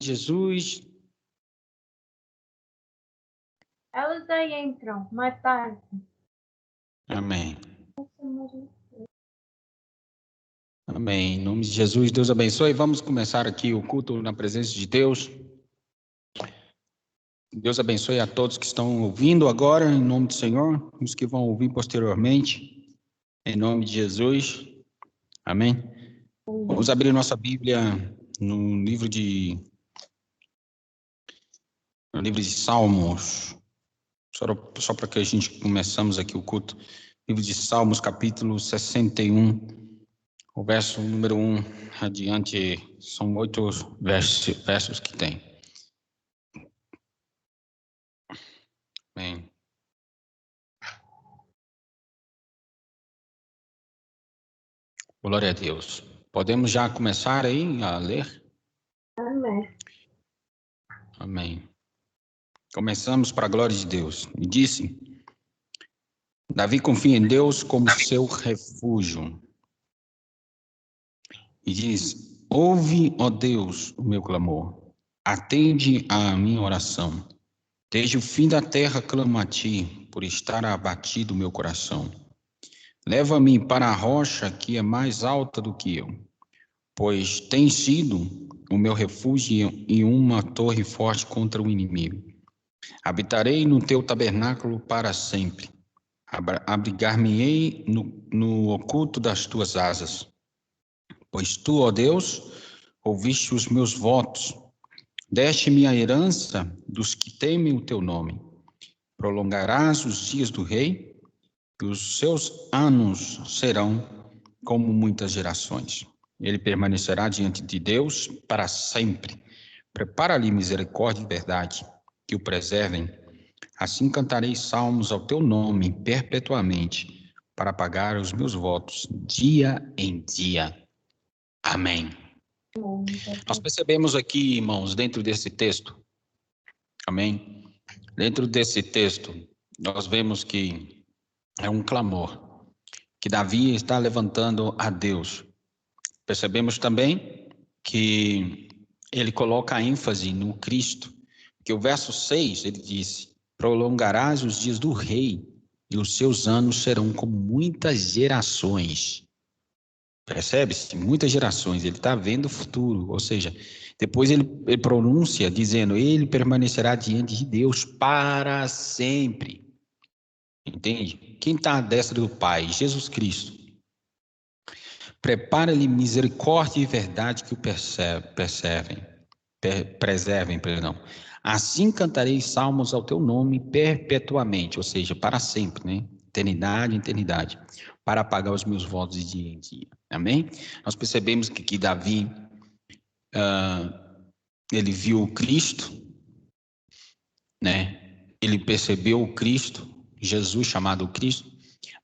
Jesus. Elas aí entram mais tarde. Amém. Amém. Em nome de Jesus, Deus abençoe. Vamos começar aqui o culto na presença de Deus. Deus abençoe a todos que estão ouvindo agora, em nome do Senhor, os que vão ouvir posteriormente, em nome de Jesus. Amém. Vamos abrir nossa Bíblia no livro de Salmos, só para que a gente começamos aqui o culto. Livro de Salmos, capítulo 61, o verso número 1 adiante, são 8 versos que tem. Amém. Glória a Deus. Podemos já começar aí a ler? Amém. Amém. Começamos para a glória de Deus. E disse: Davi confia em Deus como seu refúgio. E diz: Ouve, ó Deus, o meu clamor. Atende à minha oração. Desde o fim da terra clamo a ti, por estar abatido o meu coração. Leva-me para a rocha que é mais alta do que eu, pois tens sido o meu refúgio e uma torre forte contra o inimigo. Habitarei no teu tabernáculo para sempre. Abrigar-me-ei no oculto das tuas asas. Pois tu, ó Deus, ouviste os meus votos. Deste-me a herança dos que temem o teu nome. Prolongarás os dias do rei, e os seus anos serão como muitas gerações. Ele permanecerá diante de Deus para sempre. Prepara-lhe misericórdia e verdade, que o preservem. Assim cantarei salmos ao teu nome perpetuamente, para pagar os meus votos dia em dia. Amém. Nós percebemos aqui, irmãos, dentro desse texto, amém? Dentro desse texto, nós vemos que é um clamor que Davi está levantando a Deus. Percebemos também que ele coloca ênfase no Cristo, que o verso 6, ele diz: prolongarás os dias do rei, e os seus anos serão como muitas gerações. Percebe-se? Muitas gerações, ele está vendo o futuro, ou seja, depois ele pronuncia dizendo: ele permanecerá diante de Deus para sempre. Entende? Quem está à destra do Pai? Jesus Cristo. Prepara-lhe misericórdia e verdade que o preservem. Assim cantarei salmos ao teu nome perpetuamente, ou seja, para sempre, né? Eternidade, para apagar os meus votos de dia em dia. Amém? Nós percebemos que Davi, ele viu o Cristo, né? Ele percebeu o Cristo, Jesus chamado Cristo,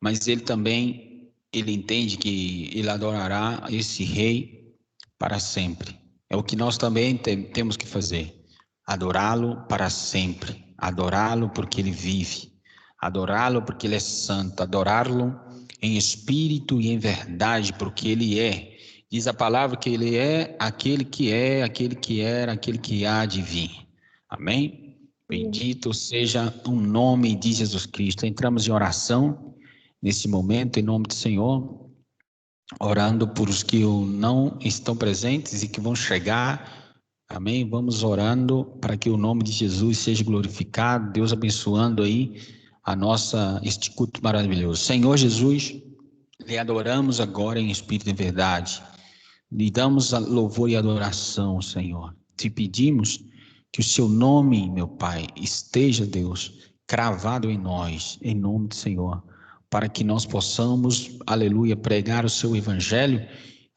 mas ele também, ele entende que ele adorará esse rei para sempre. É o que nós também temos que fazer. Adorá-lo para sempre. Adorá-lo porque ele vive. Adorá-lo porque ele é santo. Adorá-lo em espírito e em verdade, porque ele é. Diz a palavra que ele é, aquele que era, aquele que há de vir. Amém? Bendito seja o nome de Jesus Cristo. Entramos em oração nesse momento, em nome do Senhor, orando por os que não estão presentes e que vão chegar. Amém? Vamos orando para que o nome de Jesus seja glorificado. Deus abençoando aí este culto maravilhoso. Senhor Jesus, lhe adoramos agora em espírito e verdade. Lhe damos a louvor e adoração, Senhor. Te pedimos que o seu nome, meu Pai, esteja, Deus, cravado em nós, em nome do Senhor, para que nós possamos, aleluia, pregar o seu evangelho,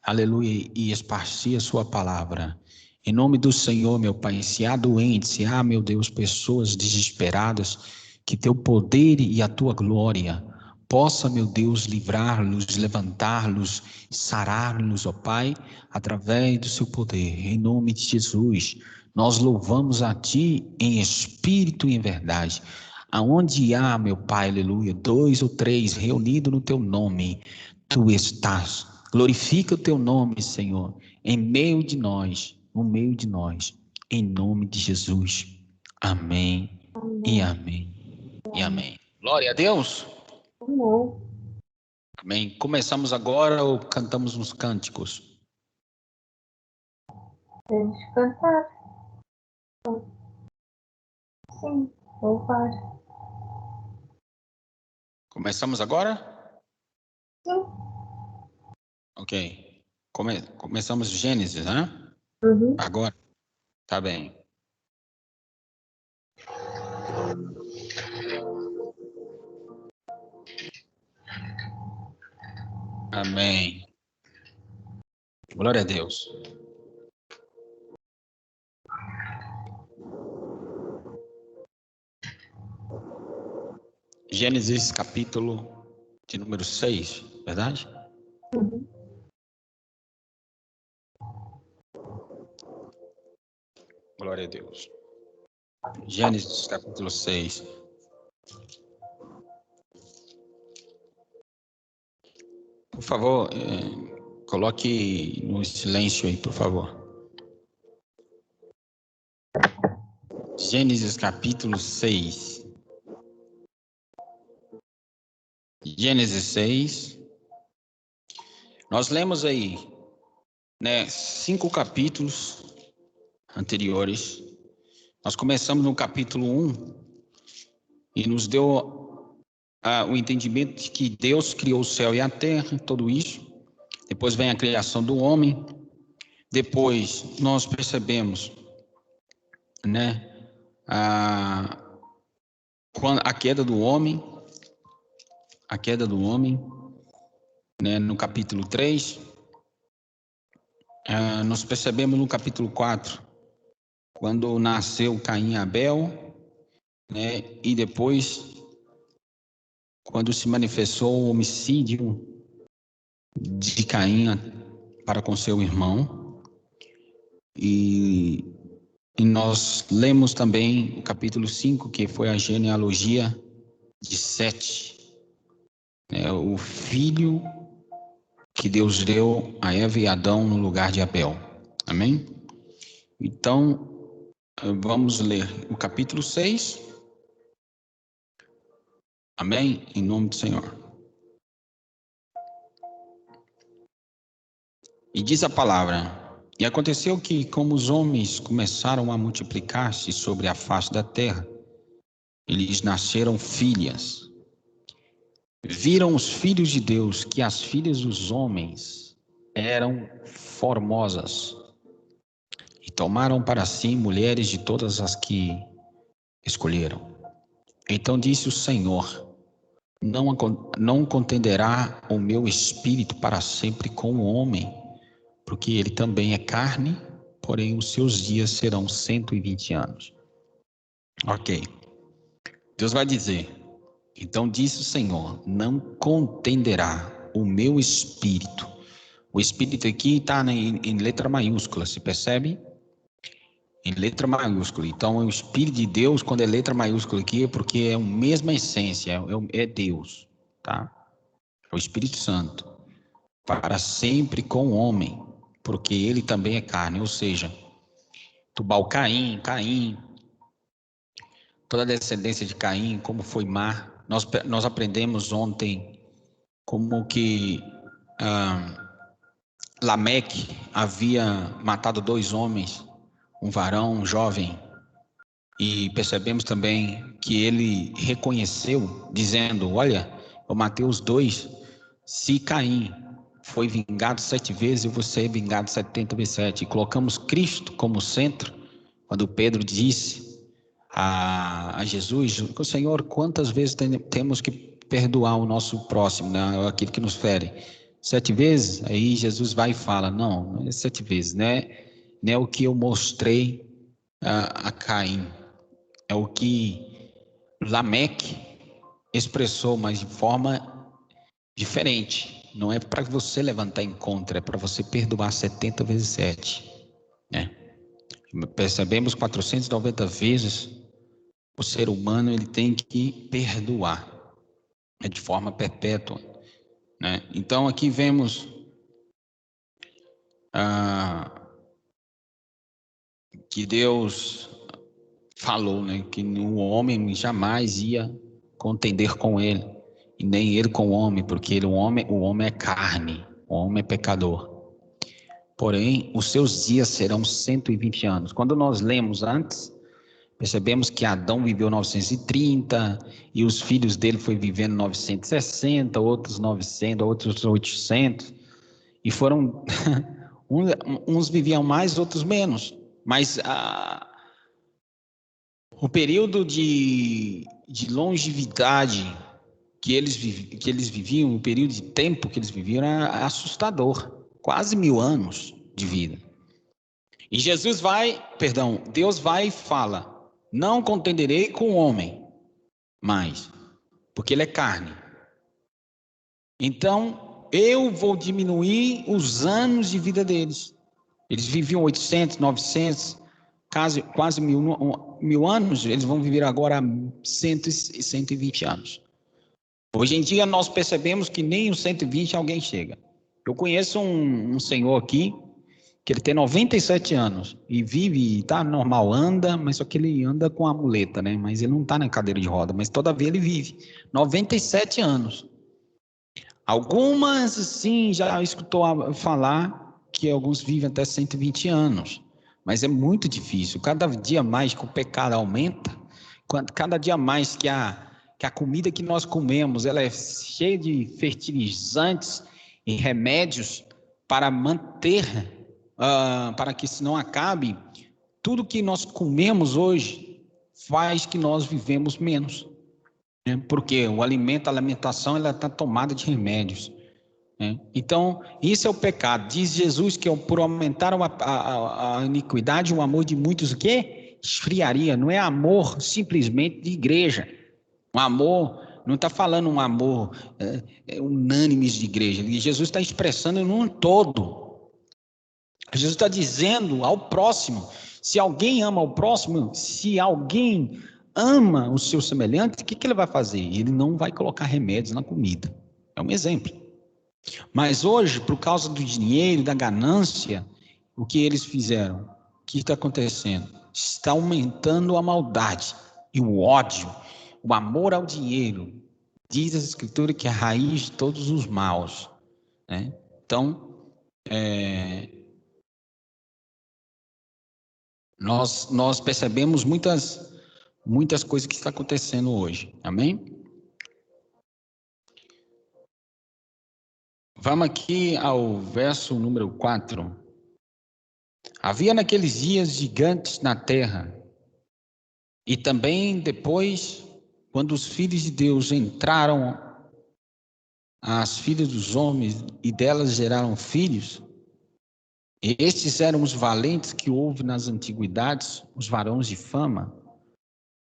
aleluia, e esparcir a sua palavra. Em nome do Senhor, meu Pai, se há doentes, se há, meu Deus, pessoas desesperadas, que teu poder e a tua glória possa, meu Deus, livrar-los, levantá-los, sarar-los, ó Pai, através do seu poder. Em nome de Jesus, nós louvamos a Ti em espírito e em verdade. Aonde há, meu Pai, aleluia, 2 ou 3 reunidos no Teu nome, Tu estás. Glorifica o Teu nome, Senhor, em meio de nós, no meio de nós. em nome de Jesus. Amém. E amém. E amém. Glória a Deus. Amém. Amém. Começamos agora ou cantamos uns cânticos? Temos que cantar. Sim, louvar. Começamos agora? Sim. Ok. Começamos Gênesis, né? Uhum. Agora. Tá bem. Amém. Glória a Deus. Gênesis capítulo de número 6, verdade? Uhum. Glória a Deus. Gênesis capítulo 6. Por favor, coloque no silêncio aí, por favor. Gênesis capítulo 6. Gênesis 6. Nós lemos aí, né, 5 capítulos anteriores. Nós começamos no capítulo 1 e nos deu o entendimento de que Deus criou o céu e a terra, tudo isso. Depois vem a criação do homem. Depois nós percebemos, né, a queda do homem, né, no capítulo 3. Nós percebemos no capítulo 4, quando nasceu Caim e Abel, né, e depois, quando se manifestou o homicídio de Caim para com seu irmão. E nós lemos também o capítulo 5, que foi a genealogia de Sete, né, o filho que Deus deu a Eva e Adão no lugar de Abel. Amém? Então, vamos ler o capítulo 6. Amém? Em nome do Senhor. E diz a palavra: E aconteceu que, como os homens começaram a multiplicar-se sobre a face da terra, eles nasceram filhas. Viram os filhos de Deus que as filhas dos homens eram formosas, e tomaram para si mulheres de todas as que escolheram. Então disse o Senhor: Não contenderá o meu espírito para sempre com o homem, porque ele também é carne, porém os seus dias serão 120 anos. Ok. Deus vai dizer: Então disse o Senhor: Não contenderá o meu espírito. O espírito aqui está em letra maiúscula, se percebe? Em letra maiúscula. Então, o Espírito de Deus, quando é letra maiúscula aqui, é porque é a mesma essência, é Deus, tá? É o Espírito Santo. Para sempre com o homem, porque ele também é carne, ou seja, Tubal Caim, toda a descendência de Caim, como foi Má. Nós aprendemos ontem como que Lameque havia matado 2 homens, um varão, um jovem, e percebemos também que ele reconheceu, dizendo: Olha, eu matei os 2. Se Caim foi vingado 7 vezes, eu vou ser vingado 70 vezes 7. E colocamos Cristo como centro, quando Pedro disse a Jesus: Senhor, quantas vezes temos que perdoar o nosso próximo, né? Aquele que nos fere? 7 vezes? Aí Jesus vai e fala: Não é 7 vezes, né? Não é o que eu mostrei a Caim. É o que Lameque expressou, mas de forma diferente. Não é para você levantar em contra, é para você perdoar 70 vezes 7. Né? Percebemos 490 vezes o ser humano ele tem que perdoar. É de forma perpétua. Né? Então aqui vemos que Deus falou, né, que o homem jamais ia contender com ele, e nem ele com o homem, porque o homem é carne, o homem é pecador. Porém, os seus dias serão 120 anos. Quando nós lemos antes, percebemos que Adão viveu 930 e os filhos dele foi vivendo 960, outros 900, outros 800, e foram uns viviam mais, outros menos. Mas o período de longevidade que eles viviam, o período de tempo que eles viviam era assustador, quase 1000 anos de vida. E Deus vai e fala: não contenderei com o homem mais, porque ele é carne. Então, eu vou diminuir os anos de vida deles. Eles viviam 800, 900, quase 1000 anos, eles vão viver agora 120 anos. Hoje em dia, nós percebemos que nem os 120 alguém chega. Eu conheço um senhor aqui, que ele tem 97 anos e vive, tá normal, anda, mas só que ele anda com a muleta, né? Mas ele não tá na cadeira de roda, mas todavia ele vive. 97 anos. Algumas, sim, já escutou falar que alguns vivem até 120 anos, mas é muito difícil. Cada dia mais que o pecado aumenta, cada dia mais que a comida que nós comemos, ela é cheia de fertilizantes e remédios para manter, para que isso não acabe, tudo que nós comemos hoje faz que nós vivemos menos. Porque o alimento, a alimentação, ela está tomada de remédios. Então, isso é o pecado. Diz Jesus que por aumentar a iniquidade, o amor de muitos, o quê? Esfriaria. Não é amor simplesmente de igreja. Um amor, não está falando um amor unânime de igreja. Jesus está expressando num todo. Jesus está dizendo ao próximo. Se alguém ama o próximo, se alguém ama o seu semelhante, o que ele vai fazer? Ele não vai colocar remédios na comida. É um exemplo. Mas hoje, por causa do dinheiro, da ganância, o que eles fizeram? O que está acontecendo? Está aumentando a maldade e o ódio, o amor ao dinheiro. Diz a Escritura que é a raiz de todos os maus. Então, nós percebemos muitas coisas que estão acontecendo hoje. Amém? Vamos aqui ao verso número 4. Havia naqueles dias gigantes na terra, e também depois, quando os filhos de Deus entraram as filhas dos homens e delas geraram filhos, estes eram os valentes que houve nas antiguidades, os varões de fama.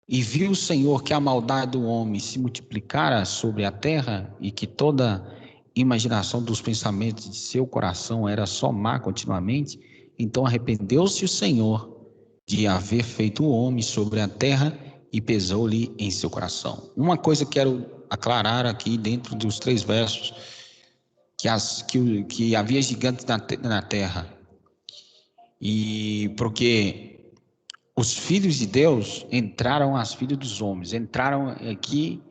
E viu o Senhor que a maldade do homem se multiplicara sobre a terra e que toda imaginação dos pensamentos de seu coração era só má continuamente. Então arrependeu-se o Senhor de haver feito o homem sobre a terra e pesou-lhe em seu coração. Uma coisa que quero aclarar aqui dentro dos 3 versos, que havia gigantes na terra, e porque os filhos de Deus entraram as filhas dos homens, entraram aqui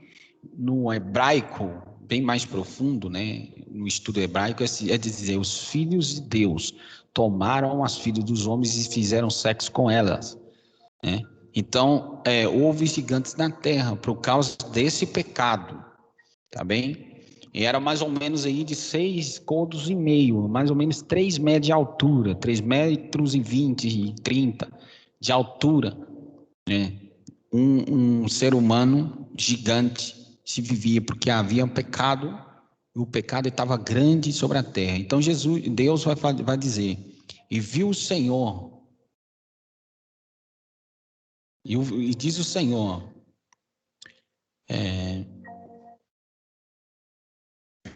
no hebraico, bem mais profundo, né? No estudo hebraico, é dizer, os filhos de Deus tomaram as filhas dos homens e fizeram sexo com elas. Então, houve gigantes na terra por causa desse pecado, tá bem? E era mais ou menos aí de 6 côvados e meio, mais ou menos 3 metros de altura, 3 metros e 20 e 30 de altura, né? Um ser humano gigante se vivia, porque havia um pecado, e o pecado estava grande sobre a terra. Então Deus vai dizer, e viu o Senhor, e diz o Senhor,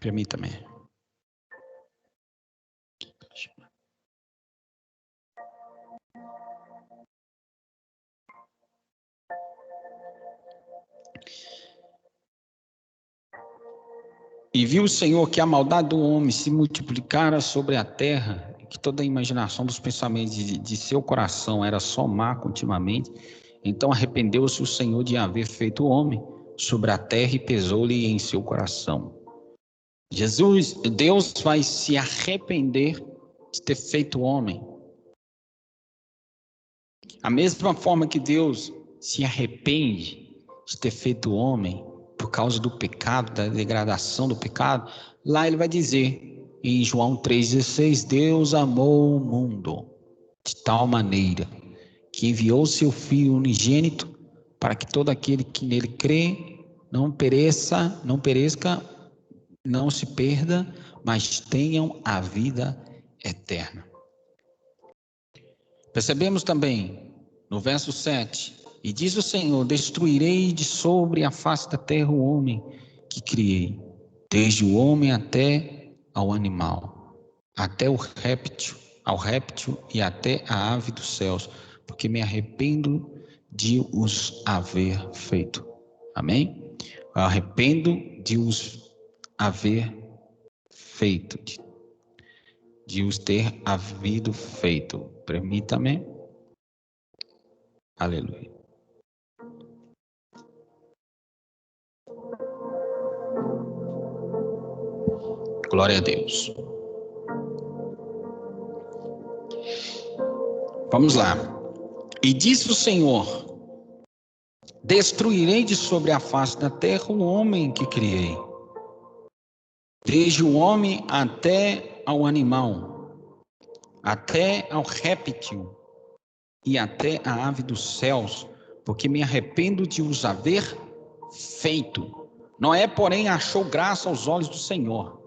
permita-me. E viu o Senhor que a maldade do homem se multiplicara sobre a terra, que toda a imaginação dos pensamentos de seu coração era só má continuamente, então arrependeu-se o Senhor de haver feito o homem sobre a terra e pesou-lhe em seu coração. Deus vai se arrepender de ter feito o homem. A mesma forma que Deus se arrepende de ter feito o homem por causa do pecado, da degradação do pecado, lá ele vai dizer, em João 3,16, Deus amou o mundo de tal maneira que enviou seu Filho unigênito para que todo aquele que nele crê não pereça, não se perda, mas tenham a vida eterna. Percebemos também no verso 7, e diz o Senhor, destruirei de sobre a face da terra o homem que criei, desde o homem até ao animal, até ao réptil e até a ave dos céus, porque me arrependo de os haver feito. Amém? Eu arrependo de os haver feito, de os ter havido feito. Permita-me. Aleluia. Glória a Deus. Vamos lá. E disse o Senhor, destruirei de sobre a face da terra o homem que criei, desde o homem até ao animal, até ao réptil e até a ave dos céus, porque me arrependo de os haver feito. Noé, porém, achou graça aos olhos do Senhor.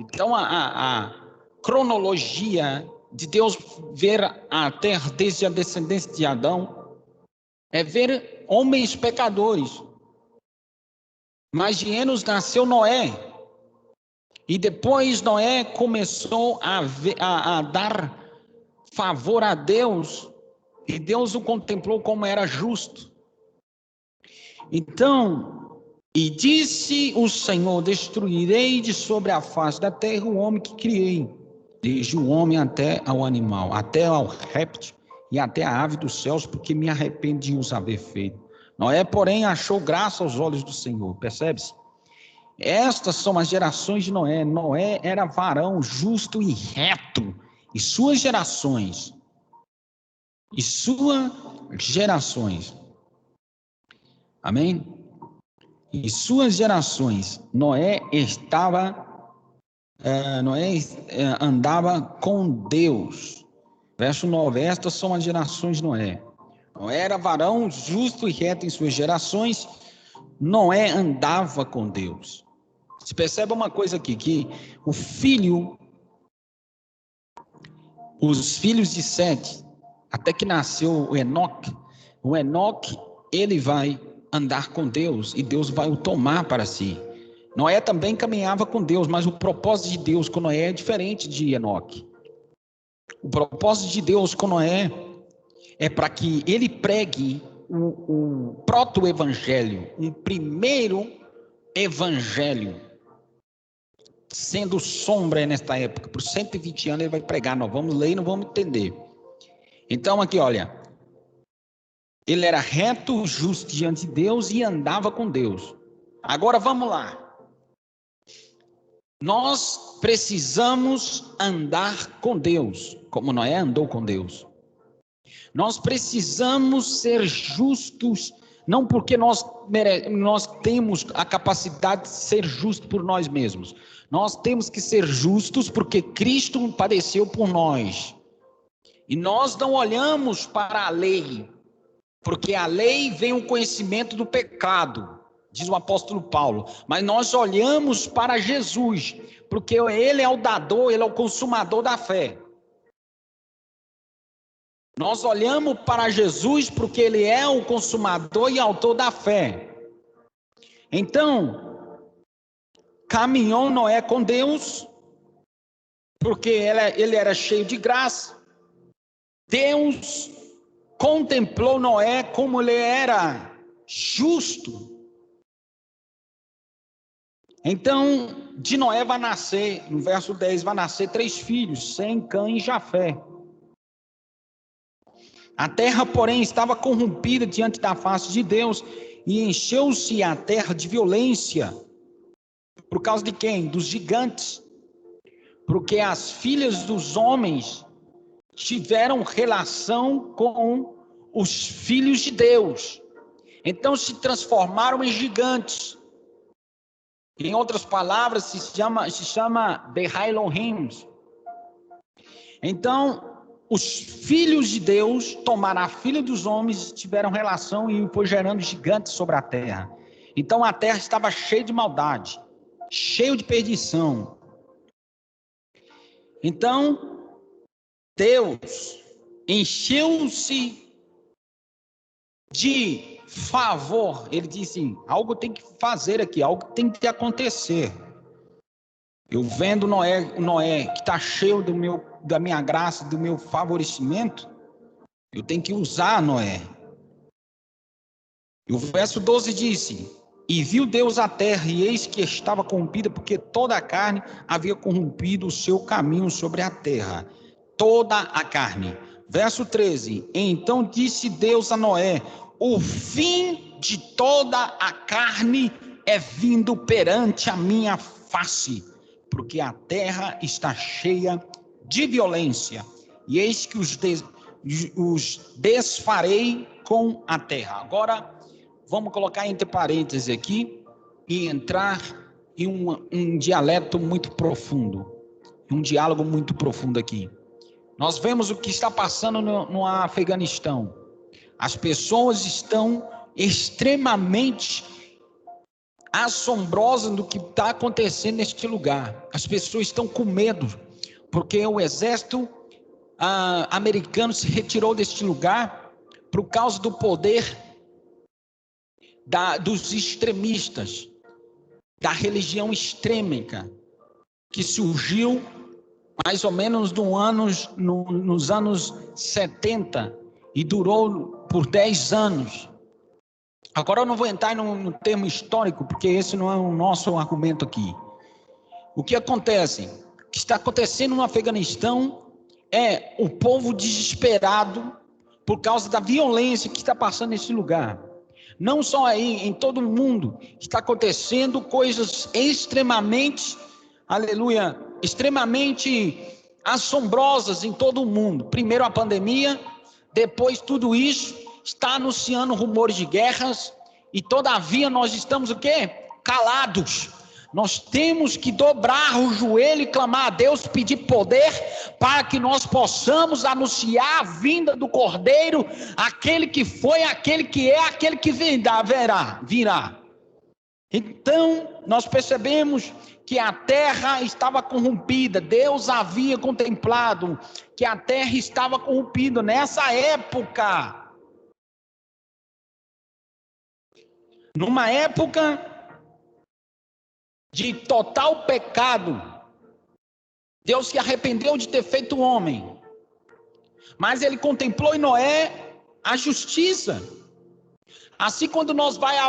Então, a cronologia de Deus ver a terra desde a descendência de Adão é ver homens pecadores. Mas de Enos nasceu Noé. E depois Noé começou a dar favor a Deus. E Deus o contemplou como era justo. Então, e disse o Senhor, destruirei de sobre a face da terra o homem que criei, desde o homem até ao animal, até ao réptil e até a ave dos céus, porque me arrependo de os haver feito. Noé, porém, achou graça aos olhos do Senhor. Percebe-se? Estas são as gerações de Noé. Noé era varão justo e reto, e suas gerações, amém? E suas gerações, Noé andava com Deus. Verso 9, estas são as gerações de Noé. Noé era varão justo e reto em suas gerações, Noé andava com Deus. Se percebe uma coisa aqui, que os filhos de Sete, até que nasceu o Enoque, ele vai andar com Deus e Deus vai o tomar para si. Noé também caminhava com Deus, mas o propósito de Deus com Noé é diferente de Enoque. O propósito de Deus com Noé é para que ele pregue o proto-evangelho, um primeiro evangelho, sendo sombra nesta época. Por 120 anos ele vai pregar, nós vamos ler e não vamos entender. Então aqui, olha, ele era reto, justo diante de Deus e andava com Deus. Agora vamos lá. Nós precisamos andar com Deus, como Noé andou com Deus. Nós precisamos ser justos, não porque nós temos a capacidade de ser justos por nós mesmos. Nós temos que ser justos porque Cristo padeceu por nós. E nós não olhamos para a lei, porque a lei vem o conhecimento do pecado, diz o apóstolo Paulo. Mas nós olhamos para Jesus, porque ele é o dador, ele é o consumador da fé. Nós olhamos para Jesus porque ele é o consumador e autor da fé. Então, caminhou Noé com Deus, porque ele era cheio de graça. Deus contemplou Noé como ele era justo. Então, de Noé vai nascer, no verso 10, vai nascer 3 filhos, Sem, Cã e Jafé. A terra, porém, estava corrompida diante da face de Deus, e encheu-se a terra de violência. Por causa de quem? Dos gigantes. Porque as filhas dos homens tiveram relação com os filhos de Deus. Então se transformaram em gigantes. Em outras palavras, se chama Behai Elohim. Então, os filhos de Deus tomaram a filha dos homens, tiveram relação e foi gerando gigantes sobre a terra. Então a terra estava cheia de maldade, cheia de perdição. Então, Deus encheu-se de favor. Ele disse, algo tem que fazer aqui, algo tem que acontecer. Eu vendo Noé que está cheio da minha graça, do meu favorecimento, eu tenho que usar Noé. E o verso 12 disse, e viu Deus a terra, e eis que estava corrompida, porque toda a carne havia corrompido o seu caminho sobre a terra. Toda a carne. Verso 13, então disse Deus a Noé, o fim de toda a carne é vindo perante a minha face, porque a terra está cheia de violência, e eis que os desfarei com a terra. Agora, vamos colocar entre parênteses aqui e entrar em um dialeto muito profundo, um diálogo muito profundo aqui. Nós vemos o que está passando no Afeganistão. As pessoas estão extremamente assombrosas do que está acontecendo neste lugar. As pessoas estão com medo, porque o exército americano se retirou deste lugar por causa do poder dos extremistas, da religião extrêmica, que surgiu mais ou menos nos anos 70 e durou por 10 anos. Agora eu não vou entrar no termo histórico, porque esse não é o nosso argumento aqui. O que acontece? O que está acontecendo no Afeganistão é o povo desesperado por causa da violência que está passando nesse lugar. Não só aí, em todo o mundo, está acontecendo coisas extremamente, aleluia, extremamente assombrosas em todo o mundo. Primeiro a pandemia, depois tudo isso, está anunciando rumores de guerras, e todavia nós estamos o quê? Calados. Nós temos que dobrar o joelho e clamar a Deus, pedir poder para que nós possamos anunciar a vinda do Cordeiro, aquele que foi, aquele que é, aquele que virá. Então, nós percebemos que a terra estava corrompida. Deus havia contemplado que a terra estava corrompida nessa época. Numa época de total pecado, Deus se arrependeu de ter feito o homem, mas ele contemplou em Noé a justiça. Assim, quando nós vai a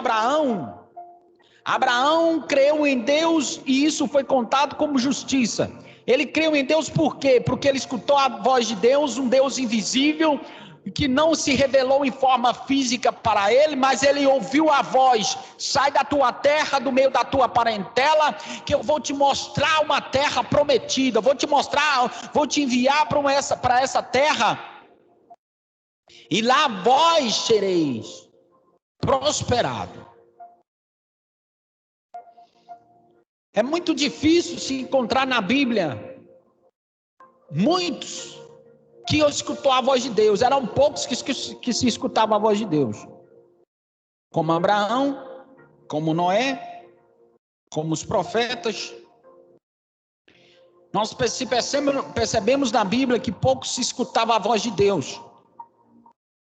Abraão creu em Deus e isso foi contado como justiça. Ele creu em Deus por quê? Porque ele escutou a voz de Deus, um Deus invisível, que não se revelou em forma física para ele, mas ele ouviu a voz: sai da tua terra, do meio da tua parentela, que eu vou te mostrar uma terra prometida, vou te enviar para essa terra, e lá vós sereis prosperado. É muito difícil se encontrar na Bíblia muitos que escutou a voz de Deus. Eram poucos que se escutavam a voz de Deus, como Abraão, como Noé, como os profetas. Nós percebemos na Bíblia que poucos se escutavam a voz de Deus.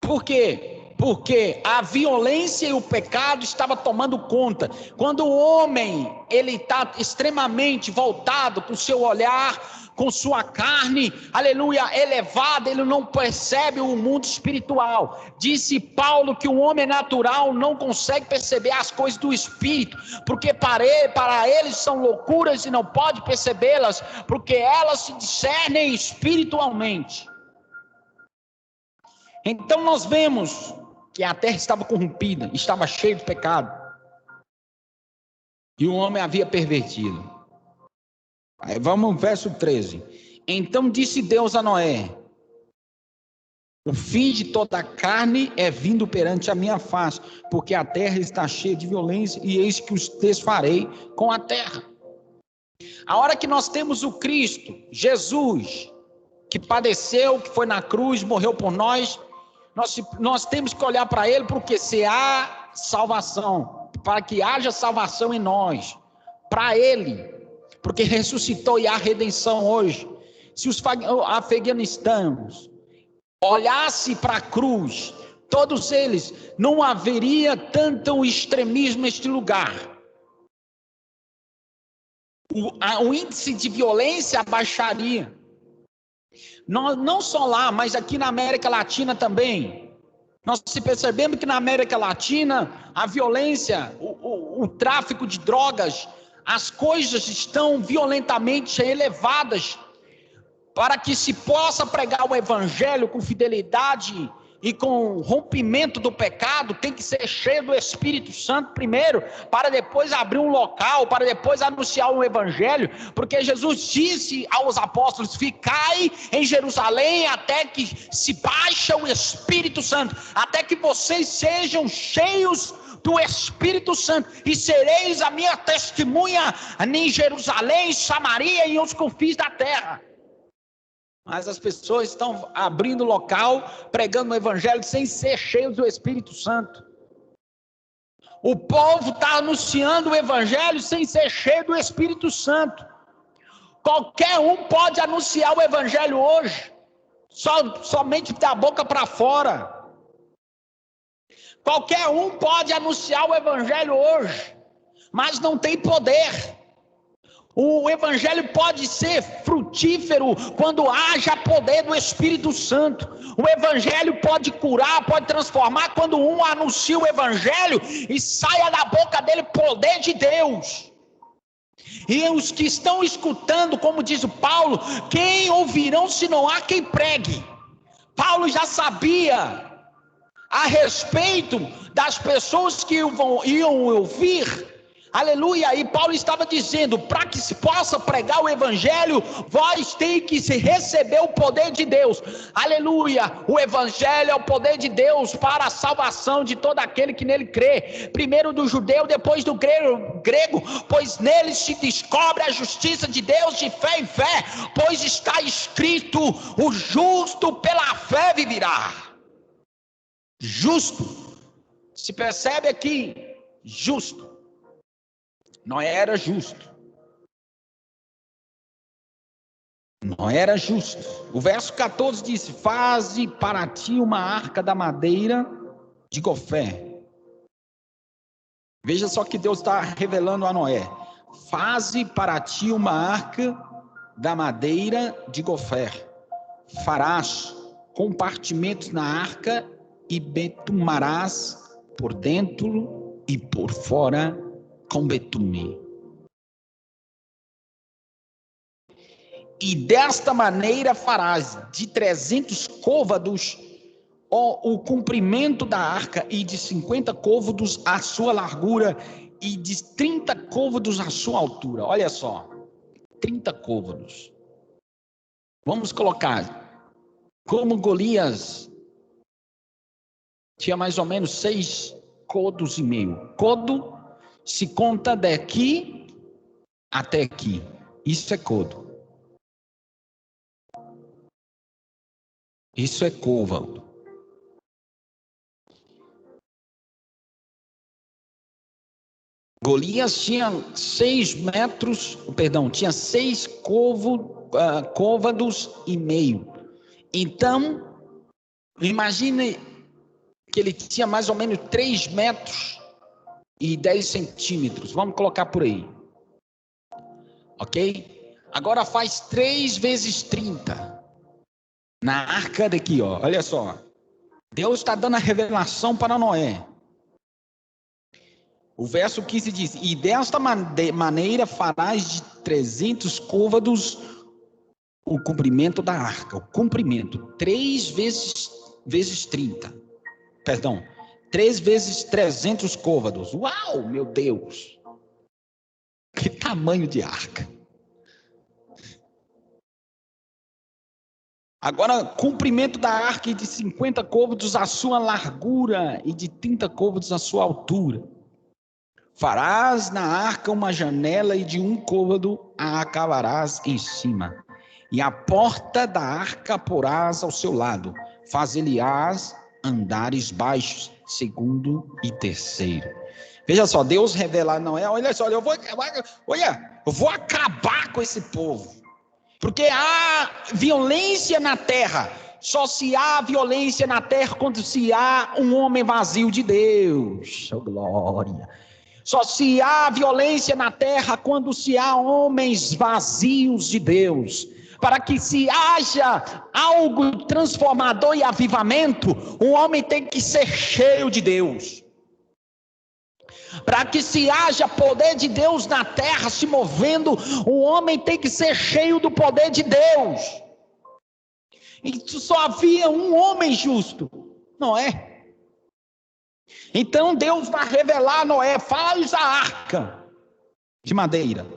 Por quê? Porque a violência e o pecado estavam tomando conta. Quando o homem ele está extremamente voltado com seu olhar, com sua carne, aleluia, elevada, ele não percebe o mundo espiritual. Disse Paulo que o homem natural não consegue perceber as coisas do espírito, porque para eles são loucuras e não pode percebê-las, porque elas se discernem espiritualmente. Então nós vemos que a terra estava corrompida, estava cheia de pecado, e o homem havia pervertido. Aí vamos ao verso 13. Então disse Deus a Noé: o fim de toda a carne é vindo perante a minha face, porque a terra está cheia de violência, e eis que os desfarei com a terra. A hora que nós temos o Cristo, Jesus, que padeceu, que foi na cruz, morreu por nós, nós temos que olhar para ele, porque se há salvação, para que haja salvação em nós, para ele, porque ressuscitou e há redenção hoje. Se os afeganistanos olhassem para a cruz, todos eles, não haveria tanto extremismo neste lugar. O índice de violência abaixaria. Não só lá, mas aqui na América Latina também. Nós percebemos que na América Latina a violência, o tráfico de drogas, as coisas estão violentamente elevadas, para que se possa pregar o evangelho com fidelidade e com rompimento do pecado. Tem que ser cheio do Espírito Santo primeiro, para depois abrir um local, para depois anunciar o evangelho, porque Jesus disse aos apóstolos: ficai em Jerusalém até que se baixe o Espírito Santo, até que vocês sejam cheios do Espírito Santo, e sereis a minha testemunha em Jerusalém, Samaria e os confins da terra. Mas as pessoas estão abrindo local, pregando o evangelho sem ser cheios do Espírito Santo. O povo está anunciando o evangelho sem ser cheio do Espírito Santo. Qualquer um pode anunciar o evangelho hoje, somente da boca para fora. Qualquer um pode anunciar o evangelho hoje, mas não tem poder. O evangelho pode ser frutífero quando haja poder do Espírito Santo. O evangelho pode curar, pode transformar quando um anuncia o evangelho e saia da boca dele poder de Deus. E os que estão escutando, como diz o Paulo, quem ouvirão se não há quem pregue? Paulo já sabia a respeito das pessoas que iam ouvir. Aleluia, e Paulo estava dizendo, para que se possa pregar o evangelho, vós tem que receber o poder de Deus. Aleluia, o evangelho é o poder de Deus para a salvação de todo aquele que nele crê, primeiro do judeu, depois do grego, pois nele se descobre a justiça de Deus de fé em fé, pois está escrito, o justo pela fé viverá. Justo, se percebe aqui, justo. Não era justo. Não era justo. O verso 14 diz: faze para ti uma arca da madeira de gofé. Veja só que Deus está revelando a Noé. Faze para ti uma arca da madeira de gofé. Farás compartimentos na arca e betumarás por dentro e por fora com betume. E desta maneira farás de 300 côvados o comprimento da arca, e de 50 côvados a sua largura, e de 30 côvados a sua altura. Olha só, 30 côvados. Vamos colocar, como Golias tinha mais ou menos 6 côvados e meio. Côvado se conta daqui até aqui. Isso é côvado. Isso é côvado. Golias tinha 6 côvados e meio. Então, imagine porque ele tinha mais ou menos 3 metros e 10 centímetros. Vamos colocar por aí. Ok? Agora faz 3 vezes 30. Na arca daqui, ó. Olha só. Deus está dando a revelação para Noé. O verso 15 diz: e desta maneira farás de 300 côvados o comprimento da arca. O comprimento. 3 vezes 30. Perdão. 3 vezes 300 côvados. Uau, meu Deus. Que tamanho de arca. Agora, comprimento da arca de 50 côvados a sua largura e de 30 côvados a sua altura. Farás na arca uma janela e de 1 côvado a acabarás em cima. E a porta da arca porás ao seu lado. Faz-lhe-ás andares baixos, 2º e 3º. Veja só, Deus revela a Noé, olha só, eu vou acabar com esse povo. Porque há violência na terra. Só se há violência na terra quando se há um homem vazio de Deus. Oh, glória. Só se há violência na terra quando se há homens vazios de Deus. Para que se haja algo transformador e avivamento, o homem tem que ser cheio de Deus. Para que se haja poder de Deus na terra se movendo, o homem tem que ser cheio do poder de Deus. E só havia um homem justo, Noé. Então Deus vai revelar a Noé: faz a arca de madeira.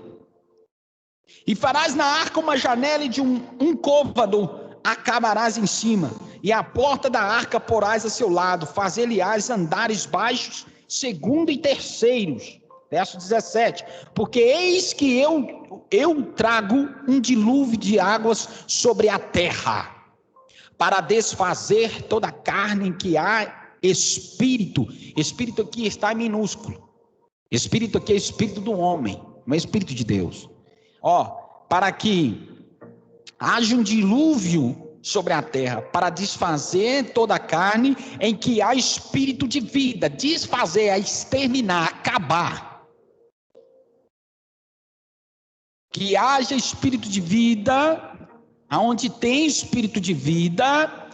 E farás na arca uma janela de um côvado, acabarás em cima. E a porta da arca porás a seu lado, fazer-lhe-ás andares baixos, 2º e 3º. Verso 17. Porque eis que eu trago um dilúvio de águas sobre a terra, para desfazer toda a carne em que há espírito. Espírito aqui está em minúsculo. Espírito aqui é espírito do homem, não é espírito de Deus. Para que haja um dilúvio sobre a terra, para desfazer toda a carne em que há espírito de vida. Desfazer é exterminar, acabar. Que haja espírito de vida, aonde tem espírito de vida,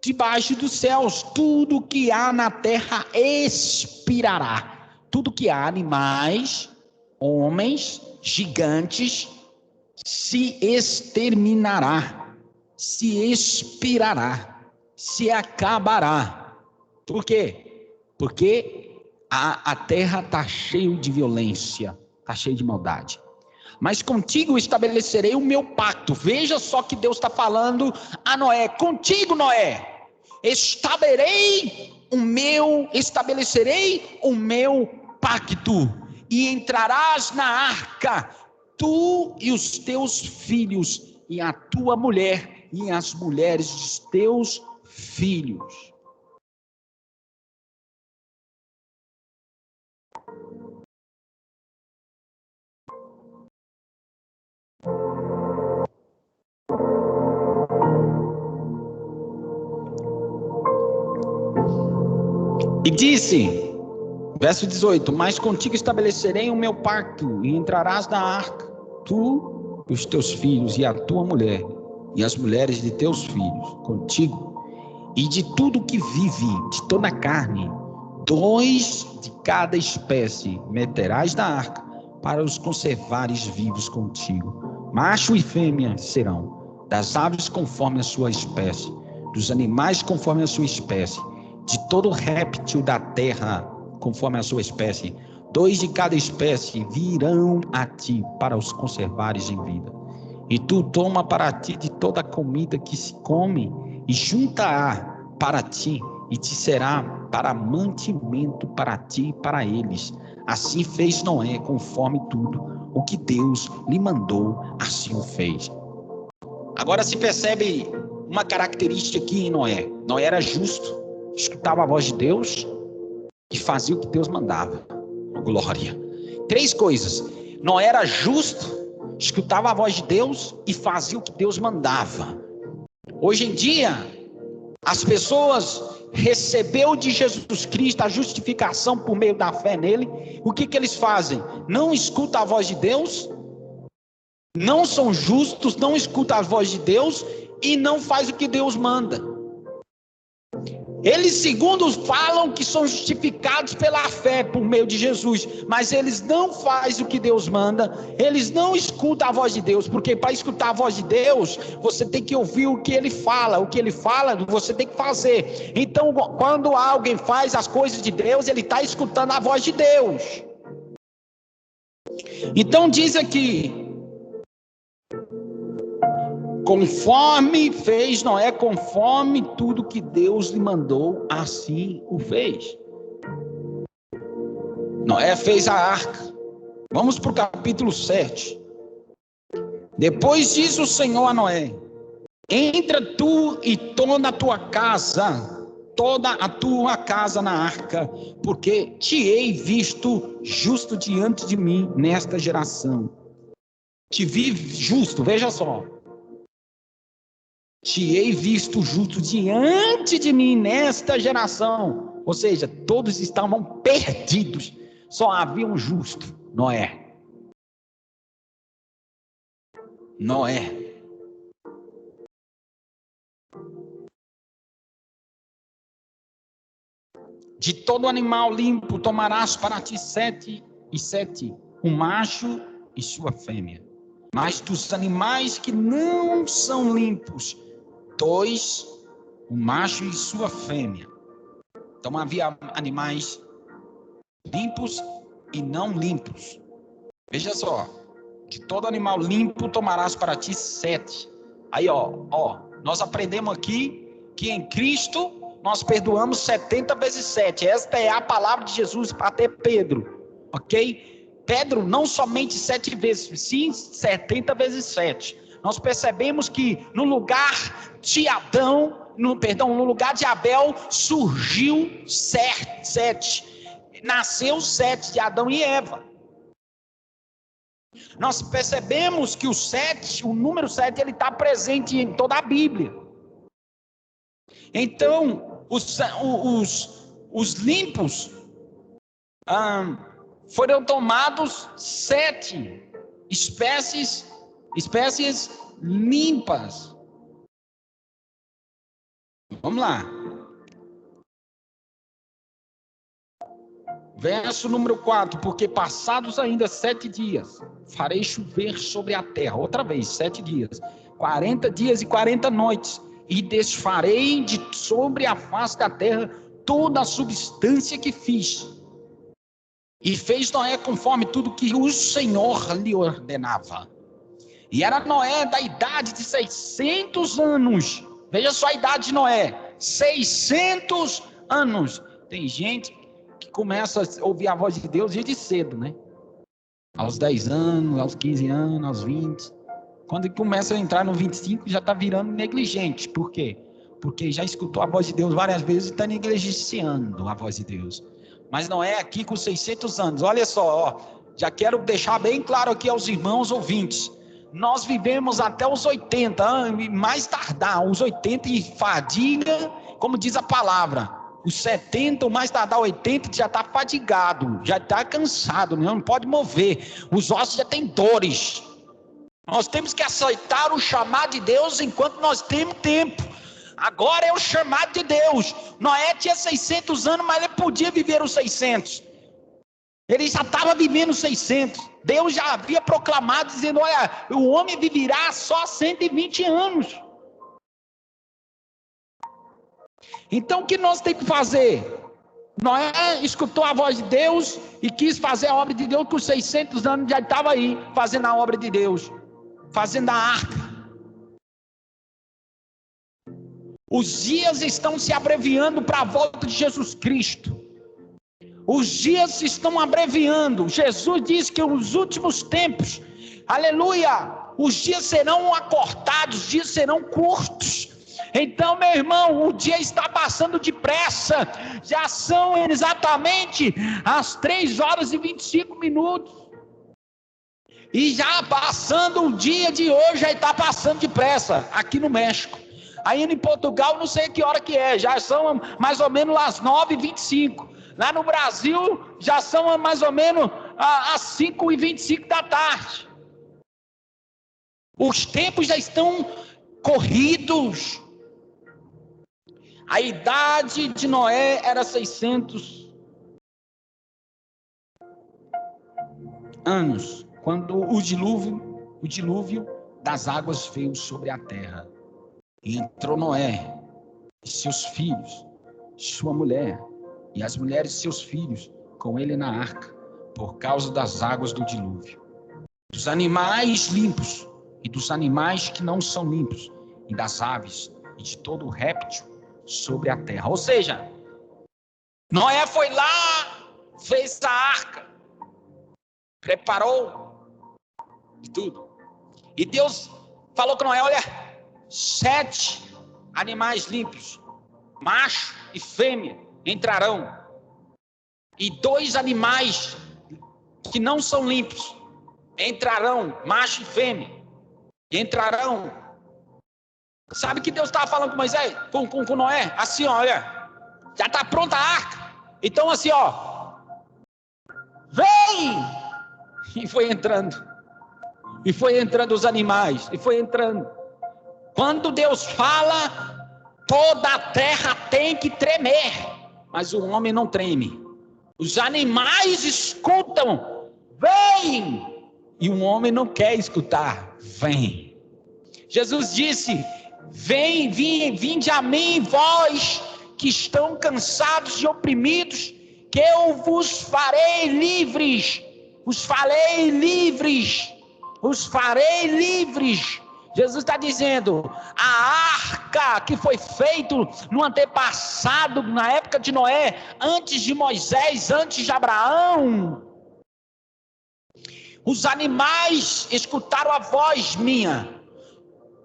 debaixo dos céus, tudo que há na terra expirará. Tudo que há, animais, homens, gigantes, se exterminará, se expirará, se acabará. Por quê? Porque a terra está cheia de violência, está cheia de maldade. Mas contigo estabelecerei o meu pacto. Veja só que Deus está falando a Noé: contigo, Noé, estabelecerei o meu pacto, e entrarás na arca, tu e os teus filhos, e a tua mulher, e as mulheres dos teus filhos. E disse, verso 18: mas contigo estabelecerei o meu pacto, e entrarás na arca, tu e os teus filhos, e a tua mulher, e as mulheres de teus filhos, contigo, e de tudo que vive, de toda a carne, 2 de cada espécie meterás na arca, para os conservares vivos contigo. Macho e fêmea serão, das aves conforme a sua espécie, dos animais conforme a sua espécie, de todo réptil da terra conforme a sua espécie. 2 de cada espécie virão a ti para os conservares em vida. E tu toma para ti de toda a comida que se come, e junta-a para ti, e te será para mantimento para ti e para eles. Assim fez Noé, conforme tudo o que Deus lhe mandou, assim o fez. Agora se percebe uma característica aqui em Noé. Noé era justo, escutava a voz de Deus e fazia o que Deus mandava. Glória. 3 coisas: Noé era justo, escutava a voz de Deus e fazia o que Deus mandava. Hoje em dia, as pessoas recebeu de Jesus Cristo a justificação por meio da fé nele, o que eles fazem? Não escutam a voz de Deus, não são justos, não escutam a voz de Deus e não faz o que Deus manda. Eles, segundo falam que são justificados pela fé por meio de Jesus, mas eles não fazem o que Deus manda, eles não escutam a voz de Deus, porque para escutar a voz de Deus, você tem que ouvir o que ele fala você tem que fazer. Então, quando alguém faz as coisas de Deus, ele está escutando a voz de Deus. Então diz aqui, conforme fez Noé, conforme tudo que Deus lhe mandou, assim o fez. Noé fez a arca. Vamos para o capítulo 7. Depois diz o Senhor a Noé: entra tu e toda a tua casa na arca, porque te hei visto justo diante de mim nesta geração. Te vi justo, veja só. Te hei visto justo diante de mim nesta geração. Ou seja, todos estavam perdidos. Só havia um justo, Noé. Noé. De todo animal limpo tomarás para ti 7 e 7, um macho e sua fêmea. Mas dos animais que não são limpos, 2, um macho e sua fêmea. Então havia animais limpos e não limpos. Veja só, de todo animal limpo tomarás para ti 7. Aí nós aprendemos aqui que em Cristo nós perdoamos 70 vezes 7. Esta é a palavra de Jesus para ter Pedro, ok? Pedro não somente 7 vezes, sim 70 vezes 7. Nós percebemos que no lugar de no lugar de Abel surgiu 7. Nasceu 7 de Adão e Eva. Nós percebemos que o número 7, ele está presente em toda a Bíblia. Então, os limpos foram tomados 7 espécies limpas. Vamos lá. Verso número 4. Porque passados ainda 7 dias, farei chover sobre a terra. Outra vez, 7 dias. 40 dias e 40 noites. E desfarei sobre a face da terra toda a substância que fiz. E fez Noé conforme tudo que o Senhor lhe ordenava. E era Noé da idade de 600 anos. Veja só a idade de Noé. 600 anos. Tem gente que começa a ouvir a voz de Deus desde cedo, né? Aos 10 anos, aos 15 anos, aos 20. Quando começa a entrar no 25, já está virando negligente. Por quê? Porque já escutou a voz de Deus várias vezes e está negligenciando a voz de Deus. Mas Noé aqui com 600 anos. Olha só, já quero deixar bem claro aqui aos irmãos ouvintes. Nós vivemos até os 80, mais tardar, os 80 e fadiga, como diz a palavra. Os 70, o mais tardar 80, já está fadigado, já está cansado, não pode mover. Os ossos já têm dores. Nós temos que aceitar o chamado de Deus enquanto nós temos tempo. Agora é o chamado de Deus. Noé tinha 600 anos, mas ele podia viver os 600. Ele já estava vivendo 600. Deus já havia proclamado, dizendo: olha, o homem viverá só 120 anos. Então o que nós temos que fazer? Noé escutou a voz de Deus e quis fazer a obra de Deus. Com 600 anos já estava aí fazendo a obra de Deus, fazendo a arca. Os dias estão se abreviando para a volta de Jesus Cristo. Os dias estão abreviando. Jesus diz que nos últimos tempos, aleluia, os dias serão acortados, os dias serão curtos. Então, meu irmão, o dia está passando depressa. Já são exatamente as 3h25. E já passando o dia de hoje, já está passando depressa aqui no México. Aí em Portugal, não sei que hora que é, já são mais ou menos às 9h25. Lá no Brasil, já são mais ou menos às 5h25 da tarde. Os tempos já estão corridos. A idade de Noé era 600 anos, quando o dilúvio das águas veio sobre a terra. E entrou Noé, e seus filhos, sua mulher, e as mulheres de seus filhos, com ele na arca, por causa das águas do dilúvio. Dos animais limpos, e dos animais que não são limpos, e das aves, e de todo réptil sobre a terra. Ou seja, Noé foi lá, fez a arca, preparou e tudo. E Deus falou com Noé, olha, 7 animais limpos, macho e fêmea, entrarão. E 2 animais que não são limpos, entrarão, macho e fêmea, entrarão. Sabe o que Deus estava falando com Moisés, com Noé? Assim, olha, já está pronta a arca. Então assim, ó, vem! E foi entrando os animais, e foi entrando. Quando Deus fala, toda a terra tem que tremer, mas o homem não treme. Os animais escutam, vem! E o homem não quer escutar, vem. Jesus disse, vinde a mim, vós que estão cansados e oprimidos, que eu vos farei livres. Os farei livres. Jesus está dizendo, a arca que foi feita no antepassado, na época de Noé, antes de Moisés, antes de Abraão, os animais escutaram a voz minha.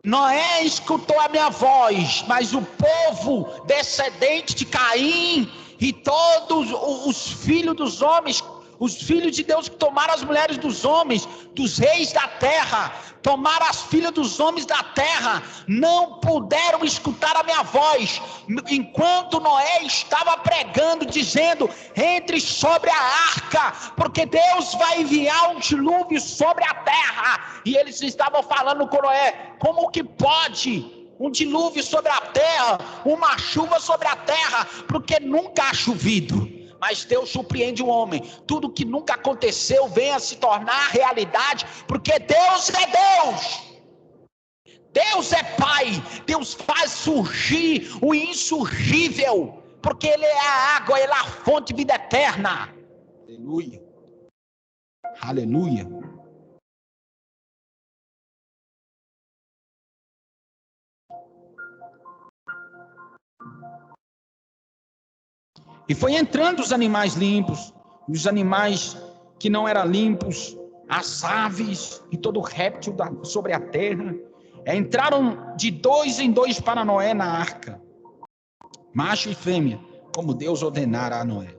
Noé escutou a minha voz, mas o povo descendente de Caim e todos os filhos dos homens, os filhos de Deus que tomaram as mulheres dos homens, dos reis da terra, tomaram as filhas dos homens da terra, não puderam escutar a minha voz, enquanto Noé estava pregando, dizendo, entre sobre a arca, porque Deus vai enviar um dilúvio sobre a terra. E eles estavam falando com Noé, como que pode um dilúvio sobre a terra, uma chuva sobre a terra, porque nunca há chovido. Mas Deus surpreende o homem, tudo que nunca aconteceu vem a se tornar realidade, porque Deus é Deus, Deus é Pai, Deus faz surgir o insurgível, porque Ele é a água, Ele é a fonte de vida eterna. Aleluia, aleluia. E foi entrando os animais limpos, os animais que não eram limpos, as aves e todo réptil sobre a terra. Entraram de 2 em 2 para Noé na arca, macho e fêmea, como Deus ordenara a Noé.